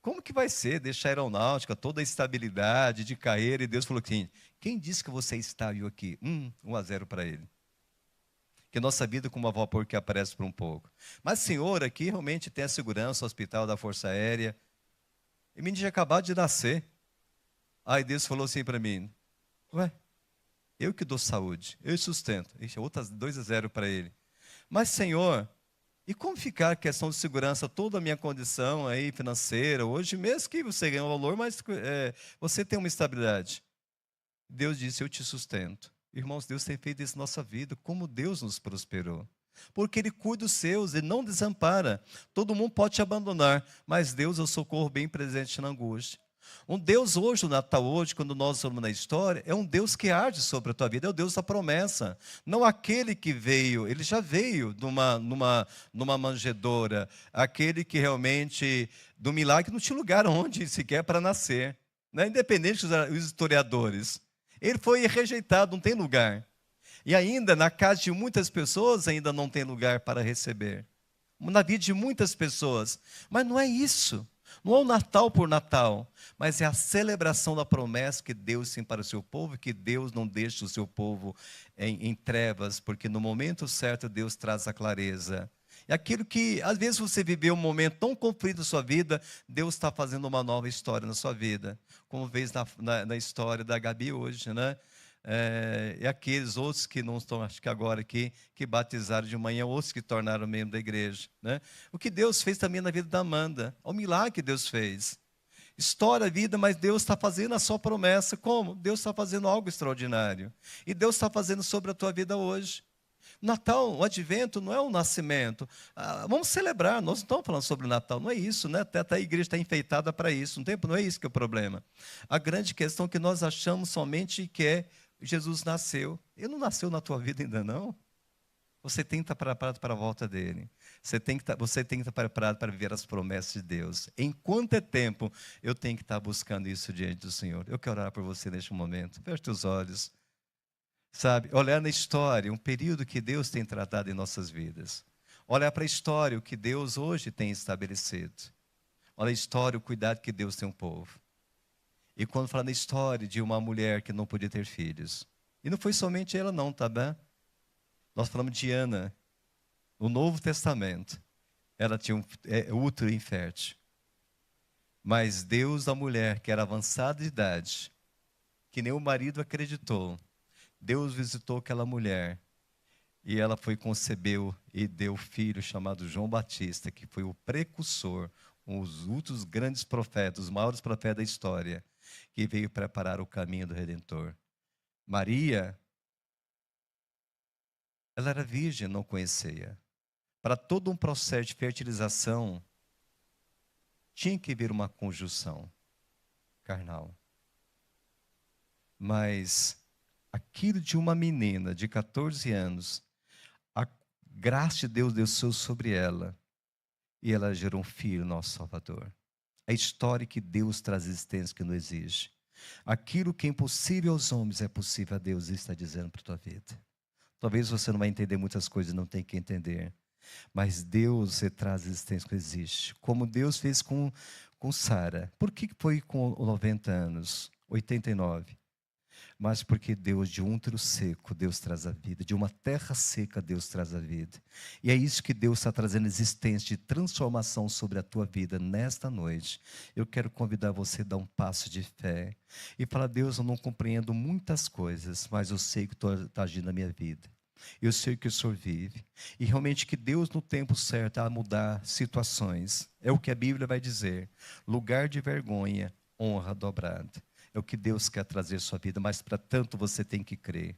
como que vai ser deixar a aeronáutica, toda a estabilidade de carreira? E Deus falou assim, quem disse que você é estável aqui? 1-0 para ele. Que nossa vida é como uma vapor que aparece por um pouco. Mas Senhor, aqui realmente tem a segurança, o hospital da Força Aérea. E o menino tinha acabado de nascer. Aí Deus falou assim para mim, ué, eu que dou saúde, eu sustento. Ixi, outras 2-0 para ele. Mas Senhor, e como ficar a questão de segurança, toda a minha condição aí financeira, hoje mesmo que você ganha um valor, mas você tem uma estabilidade. Deus disse, eu te sustento. Irmãos, Deus tem feito isso na nossa vida, como Deus nos prosperou. Porque Ele cuida dos seus, Ele não desampara. Todo mundo pode te abandonar, mas Deus é o socorro bem presente na angústia. Um Deus hoje, o Natal hoje, quando nós somos na história, é um Deus que arde sobre a tua vida, é o Deus da promessa. Não aquele que veio, ele já veio numa manjedoura, aquele que realmente, do milagre, não tinha lugar onde sequer para nascer. Né? Independente dos historiadores. Ele foi rejeitado, não tem lugar. E ainda, na casa de muitas pessoas, ainda não tem lugar para receber. Na vida de muitas pessoas. Mas não é isso. Não é o Natal por Natal, mas é a celebração da promessa que Deus tem para o seu povo, que Deus não deixa o seu povo em trevas, porque no momento certo Deus traz a clareza. E aquilo que, às vezes, você viveu um momento tão comprido da sua vida, Deus está fazendo uma nova história na sua vida. Como fez na história da Gabi hoje, né? E aqueles outros que não estão, acho que agora aqui, que batizaram de manhã, outros que tornaram membro da igreja, né? O que Deus fez também na vida da Amanda, o milagre que Deus fez. Estoura a vida, mas Deus está fazendo a sua promessa. Como? Deus está fazendo algo extraordinário. E Deus está fazendo sobre a tua vida hoje. Natal, o advento não é um nascimento. Vamos celebrar, nós não estamos falando sobre o Natal, não é isso, né? Até a igreja está enfeitada para isso, não é isso que é o problema. A grande questão é que nós achamos somente que Jesus nasceu. Ele não nasceu na tua vida ainda não. Você tem que estar preparado para a volta dele. Você tem que estar preparado para viver as promessas de Deus. Enquanto é tempo, eu tenho que estar buscando isso diante do Senhor. Eu quero orar por você neste momento. Feche os olhos. Sabe, olhar na história, um período que Deus tem tratado em nossas vidas. Olhar para a história, o que Deus hoje tem estabelecido. Olha a história, o cuidado que Deus tem um povo. E quando fala na história de uma mulher que não podia ter filhos. E não foi somente ela não, tá bem? Nós falamos de Ana. No Novo Testamento, ela tinha útero infértil. Mas Deus, a mulher que era avançada de idade, que nem o marido acreditou, Deus visitou aquela mulher e ela concebeu e deu filho chamado João Batista, que foi o precursor, um dos últimos grandes profetas, os maiores profetas da história, que veio preparar o caminho do Redentor. Maria, ela era virgem, não conhecia. Para todo um processo de fertilização, tinha que haver uma conjunção carnal. Mas aquilo de uma menina de 14 anos, a graça de Deus desceu sobre ela e ela gerou um filho, nosso Salvador. A história que Deus traz existência que não existe. Aquilo que é impossível aos homens é possível a Deus, Ele está dizendo para a tua vida. Talvez você não vai entender muitas coisas, não tem que entender. Mas Deus traz existência que existe. Como Deus fez com Sara. Por que foi com 90 anos? 89. Mas porque Deus, de um útero seco, Deus traz a vida. De uma terra seca, Deus traz a vida. E é isso que Deus está trazendo existência de transformação sobre a tua vida nesta noite. Eu quero convidar você a dar um passo de fé. E falar, Deus, eu não compreendo muitas coisas, mas eu sei que tu está agindo na minha vida. Eu sei que o Senhor vive. E realmente que Deus no tempo certo a mudar situações. É o que a Bíblia vai dizer. Lugar de vergonha, honra dobrada. É o que Deus quer trazer à sua vida, mas para tanto você tem que crer.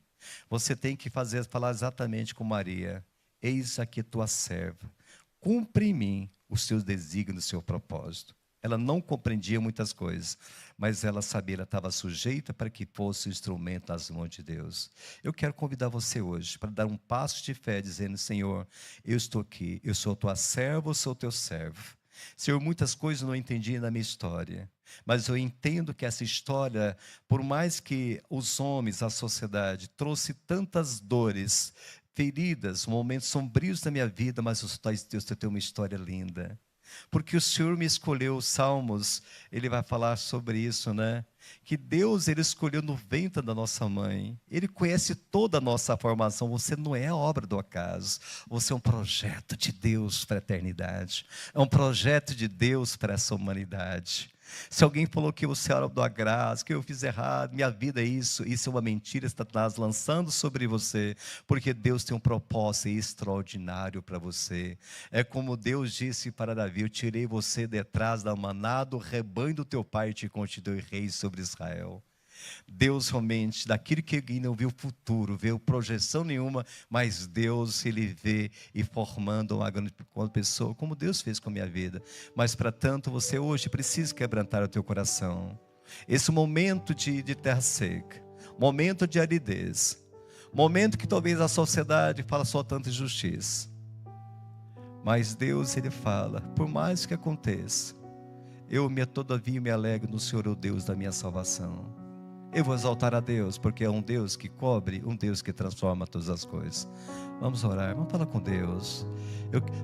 Você tem que falar exatamente com Maria. Eis aqui tua serva. Cumpre em mim os seus desígnios, o seu propósito. Ela não compreendia muitas coisas, mas ela sabia, ela estava sujeita para que fosse o instrumento nas mãos de Deus. Eu quero convidar você hoje para dar um passo de fé, dizendo, Senhor, eu estou aqui, eu sou tua serva, eu sou teu servo. Senhor, muitas coisas eu não entendi na minha história, mas eu entendo que essa história, por mais que os homens, a sociedade, trouxe tantas dores, feridas, momentos sombrios da minha vida, mas Deus tem uma história linda. Porque o Senhor me escolheu, os Salmos, ele vai falar sobre isso, né? Que Deus, ele escolheu no ventre da nossa mãe. Ele conhece toda a nossa formação. Você não é a obra do acaso. Você é um projeto de Deus para a eternidade. É um projeto de Deus para essa humanidade. Se alguém falou que você era do acaso, que eu fiz errado, minha vida é isso é uma mentira, Satanás lançando sobre você, porque Deus tem um propósito extraordinário para você. É como Deus disse para Davi, eu tirei você detrás da manada, o rebanho do teu pai e te constituí rei sobre Israel. Deus realmente, daquilo que ele não viu futuro, viu projeção nenhuma, mas Deus, ele vê e formando uma grande pessoa, como Deus fez com a minha vida. Mas para tanto, você hoje precisa quebrantar o teu coração. Esse momento de terra seca, momento de aridez, momento que talvez a sociedade fala só tanta injustiça. Mas Deus, ele fala, por mais que aconteça, todavia me alegro no Senhor, o Deus da minha salvação. Eu vou exaltar a Deus, porque é um Deus que cobre, um Deus que transforma todas as coisas. Vamos orar, vamos falar com Deus.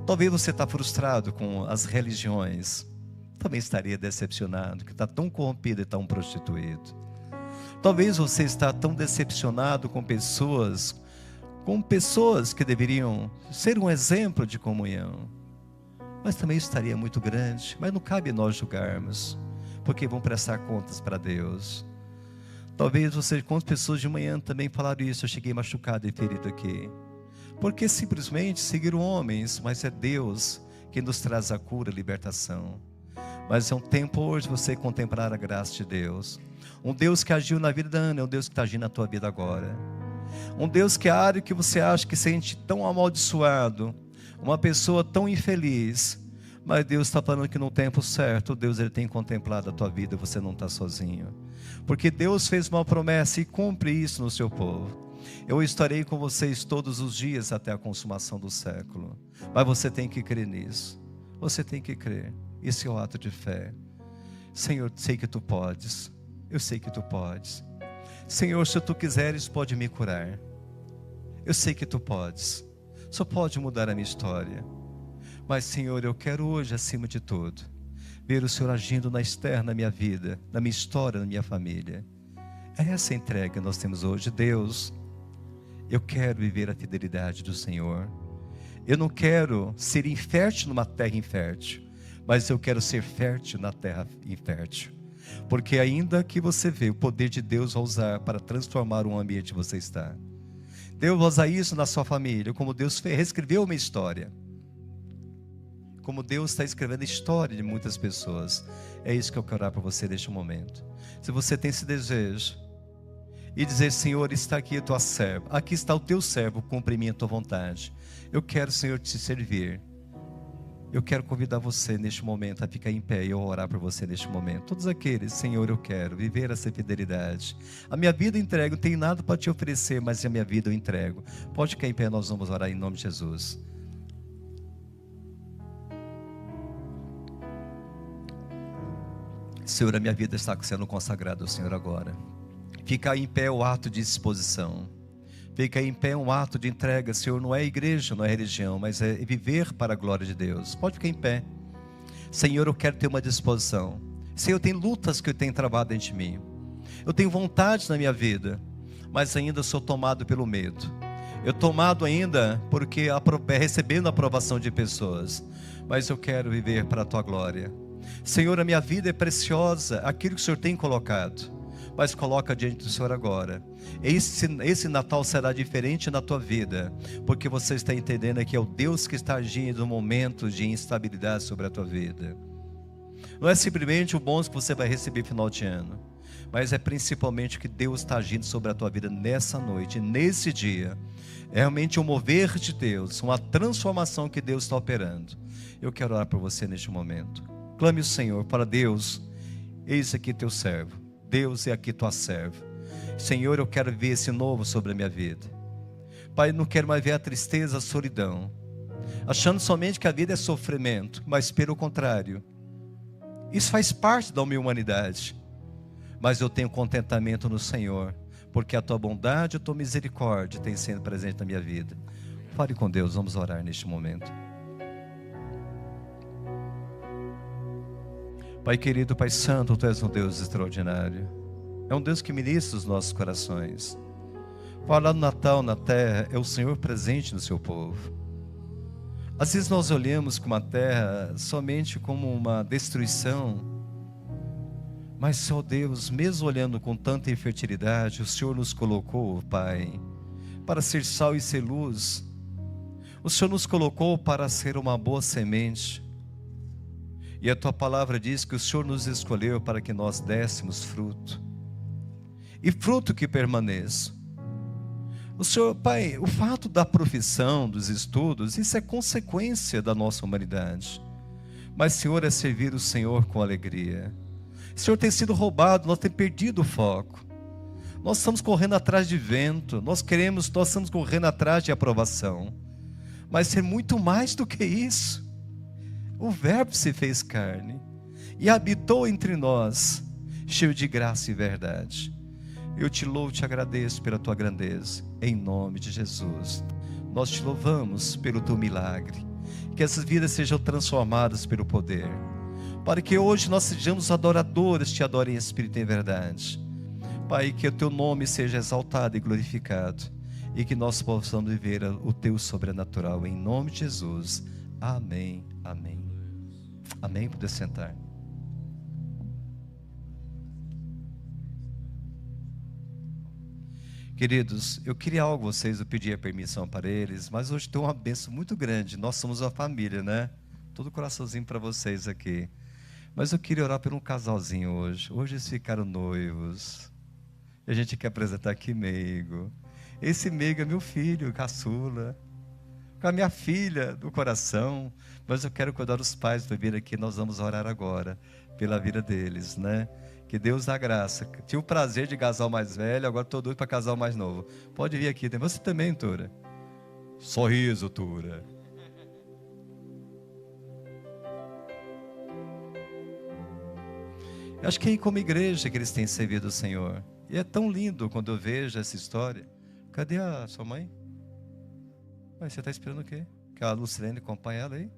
Talvez você está frustrado com as religiões. Também estaria decepcionado, que está tão corrompido e tão prostituído. Talvez você está tão decepcionado com pessoas, com pessoas que deveriam ser um exemplo de comunhão. Mas também estaria muito grande, mas não cabe nós julgarmos, porque vão prestar contas para Deus. Talvez você, quantas pessoas de manhã também falaram isso, eu cheguei machucado e ferido aqui. Porque simplesmente seguiram homens, mas é Deus que nos traz a cura, a libertação. Mas é um tempo hoje você contemplar a graça de Deus. Um Deus que agiu na vida da Ana, é um Deus que está agindo na tua vida agora. Um Deus que a área que você acha que sente tão amaldiçoado, uma pessoa tão infeliz, mas Deus está falando que no tempo certo, Deus ele tem contemplado a tua vida, você não está sozinho. Porque Deus fez uma promessa e cumpre isso no seu povo. Eu estarei com vocês todos os dias até a consumação do século. Mas você tem que crer nisso. Você tem que crer. Esse é o ato de fé. Senhor, sei que tu podes. Eu sei que tu podes. Senhor, se tu quiseres, pode me curar. Eu sei que tu podes. Só pode mudar a minha história. Mas, Senhor, eu quero hoje, acima de tudo, ver o Senhor agindo na externa, na minha vida, na minha história, na minha família. É essa entrega que nós temos hoje. Deus, eu quero viver a fidelidade do Senhor. Eu não quero ser infértil numa terra infértil, mas eu quero ser fértil na terra infértil. Porque ainda que você vê o poder de Deus vai usar para transformar o ambiente que você está. Deus vai usar isso na sua família, como Deus reescreveu uma história. Como Deus está escrevendo a história de muitas pessoas. É isso que eu quero orar para você neste momento. Se você tem esse desejo, e dizer, Senhor, está aqui a tua serva, aqui está o teu servo, cumpre minha tua vontade. Eu quero, Senhor, te servir. Eu quero convidar você neste momento a ficar em pé e eu orar por você neste momento. Todos aqueles, Senhor, eu quero viver essa fidelidade. A minha vida eu entrego, não tenho nada para te oferecer, mas a minha vida eu entrego. Pode ficar em pé, nós vamos orar em nome de Jesus. Senhor, a minha vida está sendo consagrada ao Senhor agora. Ficar em pé é o ato de disposição. Ficar em pé é um ato de entrega. Senhor, não é igreja, não é religião, mas é viver para a glória de Deus. Pode ficar em pé. Senhor, eu quero ter uma disposição. Senhor, tem lutas que eu tenho travado dentro de mim. Eu tenho vontade na minha vida, mas ainda sou tomado pelo medo. Eu tomado ainda porque recebendo a aprovação de pessoas. Mas eu quero viver para a tua glória. Senhor, a minha vida é preciosa, aquilo que o Senhor tem colocado. Mas coloca diante do Senhor agora. Esse Natal será diferente na tua vida, porque você está entendendo que é o Deus que está agindo no momento de instabilidade sobre a tua vida. Não é simplesmente o bônus que você vai receber no final de ano, mas é principalmente o que Deus está agindo sobre a tua vida nessa noite, nesse dia. É realmente um mover de Deus, uma transformação que Deus está operando. Eu quero orar por você neste momento. Clame o Senhor para Deus. Eis aqui teu servo. Deus, é aqui tua serva. Senhor, eu quero ver esse novo sobre a minha vida. Pai, não quero mais ver a tristeza, a solidão, achando somente que a vida é sofrimento, mas pelo contrário, isso faz parte da minha humanidade. Mas eu tenho contentamento no Senhor, porque a tua bondade, a tua misericórdia tem sido presente na minha vida. Fale com Deus, vamos orar neste momento. Pai querido, Pai santo, tu és um Deus extraordinário. É um Deus que ministra os nossos corações. Falar do Natal na terra é o Senhor presente no seu povo. Às vezes nós olhamos com a terra somente como uma destruição. Mas, Senhor Deus, mesmo olhando com tanta infertilidade, o Senhor nos colocou, Pai, para ser sal e ser luz. O Senhor nos colocou para ser uma boa semente. E a tua palavra diz que o Senhor nos escolheu para que nós dessemos fruto. E fruto que permaneça. O Senhor, Pai, o fato da profissão, dos estudos, isso é consequência da nossa humanidade. Mas, Senhor, é servir o Senhor com alegria. O Senhor tem sido roubado, nós temos perdido o foco. Nós estamos correndo atrás de vento, nós estamos correndo atrás de aprovação. Mas é muito mais do que isso. O Verbo se fez carne e habitou entre nós, cheio de graça e verdade. Eu te louvo e te agradeço pela tua grandeza, em nome de Jesus. Nós te louvamos pelo teu milagre, que essas vidas sejam transformadas pelo poder, para que hoje nós sejamos adoradores, te adorem em espírito e em verdade. Pai, que o teu nome seja exaltado e glorificado. e que nós possamos viver o teu sobrenatural, em nome de Jesus. Amém, amém. Amém, poder sentar. Queridos, eu queria algo a vocês, eu pedi a permissão para eles, mas hoje tem uma bênção muito grande. Nós somos uma família, né? Todo coraçãozinho para vocês aqui. Mas eu queria orar por um casalzinho hoje. Hoje eles ficaram noivos. E a gente quer apresentar aqui Meigo. Esse Meigo é meu filho, caçula, com a minha filha do coração. Mas eu quero cuidar dos pais para vir aqui. Nós vamos orar agora pela vida deles, né? Que Deus dá graça. Tive o prazer de casar o mais velho, agora estou doido para casar o mais novo. Pode vir aqui. Você também, Tura. Sorriso, Tura. Eu acho que é como igreja que eles têm servido o Senhor. E é tão lindo quando eu vejo essa história. Cadê a sua mãe? Mas você está esperando o quê? Que a Lucilene acompanhe ela aí?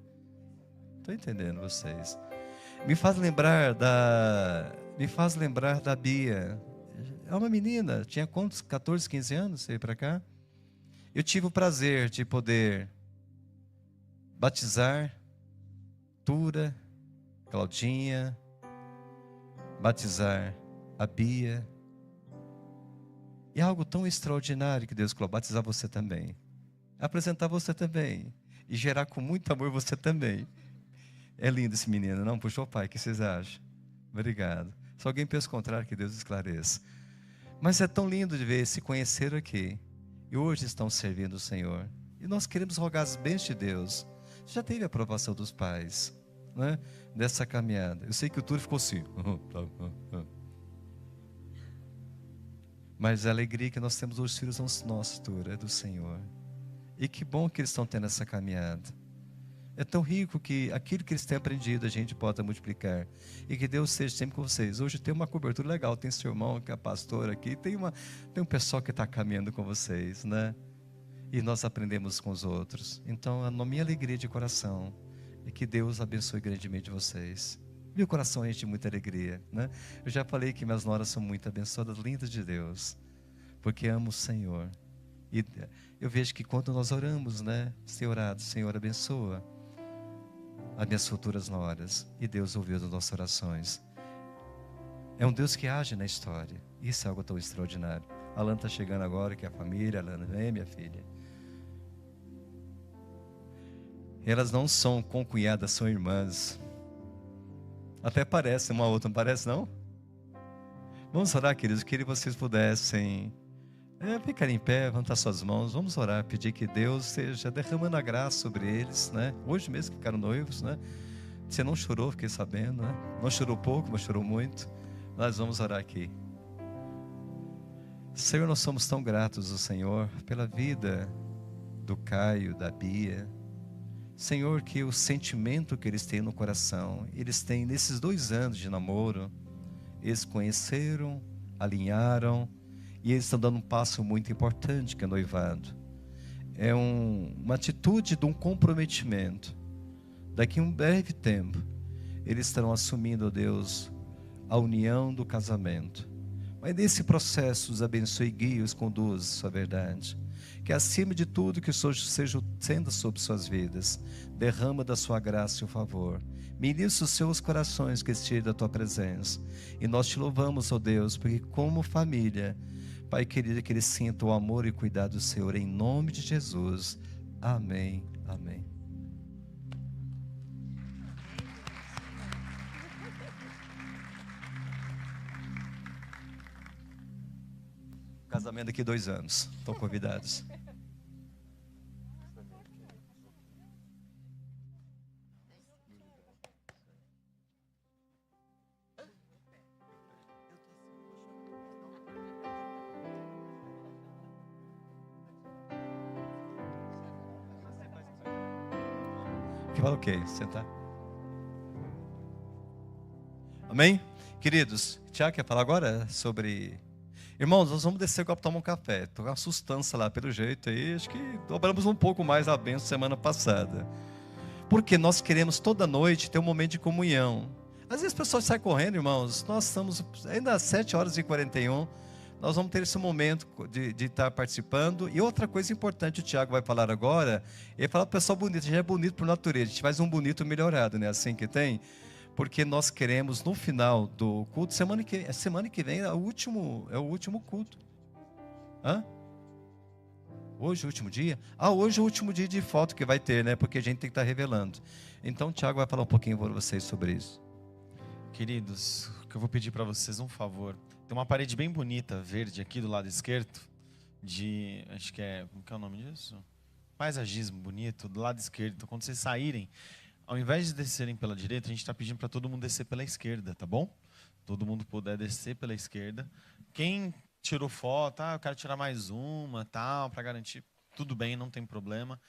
Estou entendendo vocês. Me faz lembrar da Bia. É uma menina, tinha quantos? 14, 15 anos, veio para cá. Eu tive o prazer de poder batizar Tura, Claudinha, batizar a Bia. E é algo tão extraordinário que Deus falou, batizar você também. Apresentar você também. E gerar com muito amor você também. É lindo esse menino, não? Puxou o pai, o que vocês acham? Obrigado. Se alguém pensa o contrário, que Deus esclareça. Mas é tão lindo de ver, se conheceram aqui. E hoje estão servindo o Senhor. E nós queremos rogar as bênçãos de Deus. Você já teve a aprovação dos pais, né? Dessa caminhada. Eu sei que o Túlio ficou assim. Mas a alegria que nós temos, os filhos são nossos, Túlio, é do Senhor. E que bom que eles estão tendo essa caminhada. É tão rico que aquilo que eles têm aprendido a gente pode multiplicar. E que Deus seja sempre com vocês. Hoje tem uma cobertura legal. Tem seu irmão que é pastor aqui. Tem um pessoal que está caminhando com vocês, né? E nós aprendemos com os outros. Então, a minha alegria de coração é que Deus abençoe grandemente vocês. Meu coração enche de muita alegria, né? Eu já falei que minhas noras são muito abençoadas, lindas de Deus. Porque amo o Senhor. E eu vejo que quando nós oramos, né? Senhor abençoa as minhas futuras noras. E Deus ouviu as nossas orações. É um Deus que age na história. Isso é algo tão extraordinário. A Alan está chegando agora, que é a família. Alan, vem, minha filha. Elas não são concunhadas, são irmãs. Até parece uma outra, não parece não? Vamos orar, queridos. Queria que vocês pudessem ficar em pé, levantar suas mãos. Vamos orar, pedir que Deus esteja derramando a graça sobre eles, né? Hoje mesmo que ficaram noivos, né? Você não chorou, fiquei sabendo, né? Não chorou pouco, mas chorou muito. Nós vamos orar aqui. Senhor, nós somos tão gratos ao Senhor pela vida do Caio, da Bia. Senhor, que o sentimento que eles têm no coração, eles têm nesses 2 anos de namoro, eles conheceram, alinharam, e eles estão dando um passo muito importante, que é noivado. É uma atitude de um comprometimento. Daqui a um breve tempo, eles estarão assumindo, ó Deus, a união do casamento. Mas nesse processo, os abençoe, guie, os conduz à sua verdade. Que acima de tudo, que o Senhor seja sendo sobre suas vidas. Derrama da sua graça e o favor. Ministra os seus corações que estejam da tua presença. E nós te louvamos, ó Deus, porque como família, Pai querido, que eles sintam o amor e cuidado do Senhor, em nome de Jesus. Amém, amém. Casamento daqui 2 anos. Estão convidados. Que fala o quê? Sentar. Amém? Queridos, Tiago quer falar agora sobre... Irmãos, nós vamos descer para tomar um café. Estou com uma sustância lá, pelo jeito aí. Acho que dobramos um pouco mais a bênção semana passada. Porque nós queremos toda noite ter um momento de comunhão. Às vezes as pessoas saem correndo, irmãos. Nós estamos ainda às 7h41. nós vamos ter esse momento de estar participando. E outra coisa importante, o Tiago vai falar agora, ele fala para o pessoal bonito, a gente é bonito por natureza, a gente faz um bonito melhorado, né? Assim que tem, porque nós queremos no final do culto, semana que vem é o último culto. Hã? Hoje é o último dia? Hoje é o último dia de foto que vai ter, né? Porque a gente tem que estar revelando. Então o Tiago vai falar um pouquinho para vocês sobre isso. Queridos, o que eu vou pedir para vocês um favor. Tem uma parede bem bonita, verde, aqui do lado esquerdo, acho que é, como que é o nome disso? Paisagismo bonito, do lado esquerdo. Então, quando vocês saírem, ao invés de descerem pela direita, a gente está pedindo para todo mundo descer pela esquerda, tá bom? Todo mundo puder descer pela esquerda. Quem tirou foto, eu quero tirar mais uma, tal, para garantir, tudo bem, não tem problema.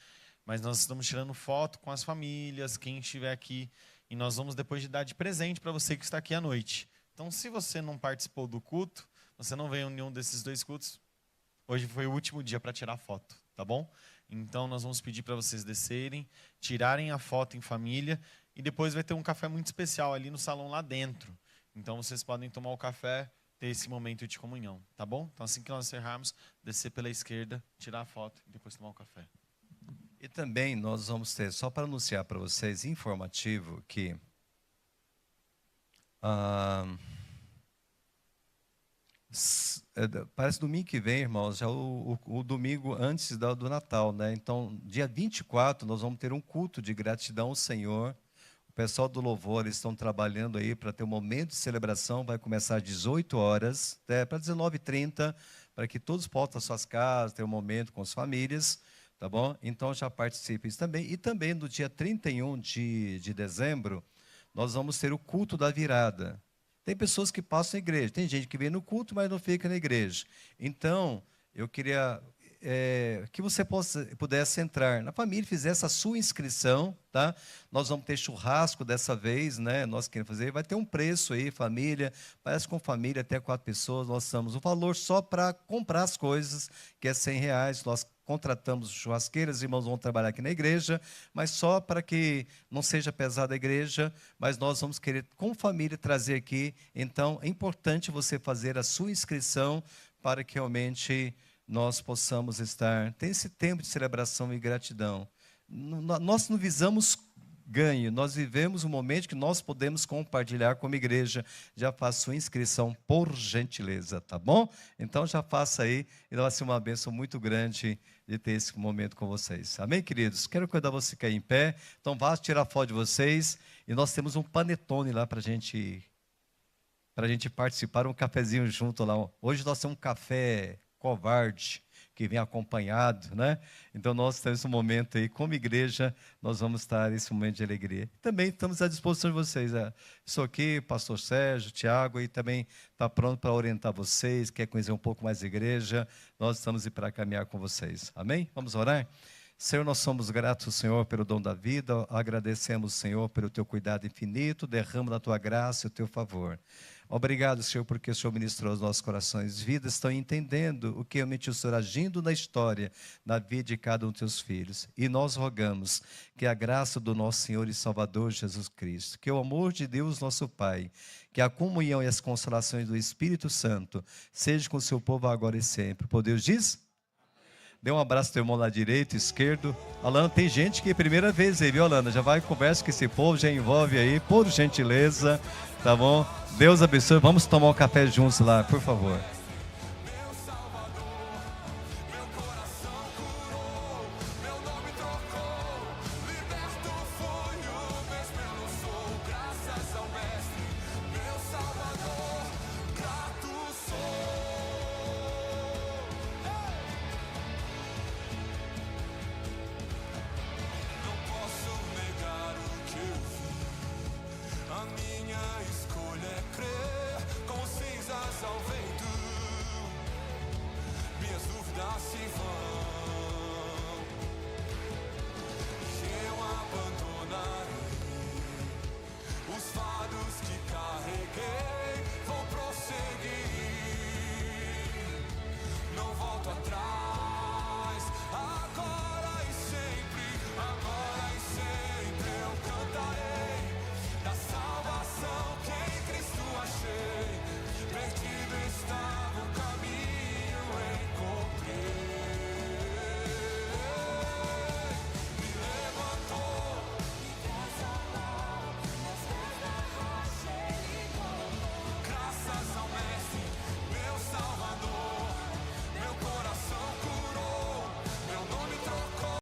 Mas nós estamos tirando foto com as famílias, quem estiver aqui, e nós vamos depois dar de presente para você que está aqui à noite. Então, se você não participou do culto, você não veio em nenhum desses 2 cultos, hoje foi o último dia para tirar foto, tá bom? Então, nós vamos pedir para vocês descerem, tirarem a foto em família, e depois vai ter um café muito especial ali no salão lá dentro. Então, vocês podem tomar o café, ter esse momento de comunhão, tá bom? Então, assim que nós encerrarmos, descer pela esquerda, tirar a foto e depois tomar o café. E também nós vamos ter, só para anunciar para vocês, informativo, que parece domingo que vem, irmãos, já o domingo antes do Natal, né? Então, dia 24, nós vamos ter um culto de gratidão ao Senhor. O pessoal do Louvor, eles estão trabalhando aí para ter um momento de celebração, vai começar às 18 horas, para 19h30, para que todos possam às suas casas, ter um momento com as famílias, tá bom? Então, já participem também. E também no dia 31 de dezembro, nós vamos ter o culto da virada. Tem pessoas que passam na igreja, tem gente que vem no culto, mas não fica na igreja. Então, eu queria que você pudesse entrar na família, fizesse a sua inscrição, tá? Nós vamos ter churrasco dessa vez, né? Nós queremos fazer, vai ter um preço aí, família, parece com família, até 4 pessoas, nós estamos o valor só para comprar as coisas, que é R$100, nós contratamos churrasqueiras, os irmãos vão trabalhar aqui na igreja, mas só para que não seja pesada a igreja, mas nós vamos querer, com família, trazer aqui. Então, é importante você fazer a sua inscrição para que realmente nós possamos ter esse tempo de celebração e gratidão. Nós não visamos ganho, nós vivemos um momento que nós podemos compartilhar como igreja. Já faça sua inscrição, por gentileza, tá bom? Então já faça aí, e vai ser uma bênção muito grande de ter esse momento com vocês. Amém, queridos? Quero convidar você a cair em pé, então vá tirar foto de vocês, e nós temos um panetone lá para a gente participar, um cafezinho junto lá. Hoje nós temos um café covarde, que vem acompanhado, né? Então nós temos um momento aí, como igreja, nós vamos estar nesse momento de alegria. Também estamos à disposição de vocês. Estou aqui, pastor Sérgio, Tiago, e também está pronto para orientar vocês, quer conhecer um pouco mais da igreja, nós estamos aí para caminhar com vocês. Amém? Vamos orar? Senhor, nós somos gratos, Senhor, pelo dom da vida, agradecemos, Senhor, pelo teu cuidado infinito, derrama da tua graça e o teu favor. Obrigado, Senhor, porque o Senhor ministrou os nossos corações. Vidas estão entendendo o que realmente o Senhor agindo na história, na vida de cada um dos teus filhos. E nós rogamos que a graça do nosso Senhor e Salvador Jesus Cristo, que o amor de Deus, nosso Pai, que a comunhão e as consolações do Espírito Santo seja com o seu povo agora e sempre. Por Deus diz? Dê um abraço ao teu irmão lá direito, esquerdo. Alana, tem gente que é a primeira vez aí, viu, Alana? Já vai conversa com esse povo, já envolve aí, por gentileza, tá bom? Deus abençoe. Vamos tomar um café juntos lá, por favor.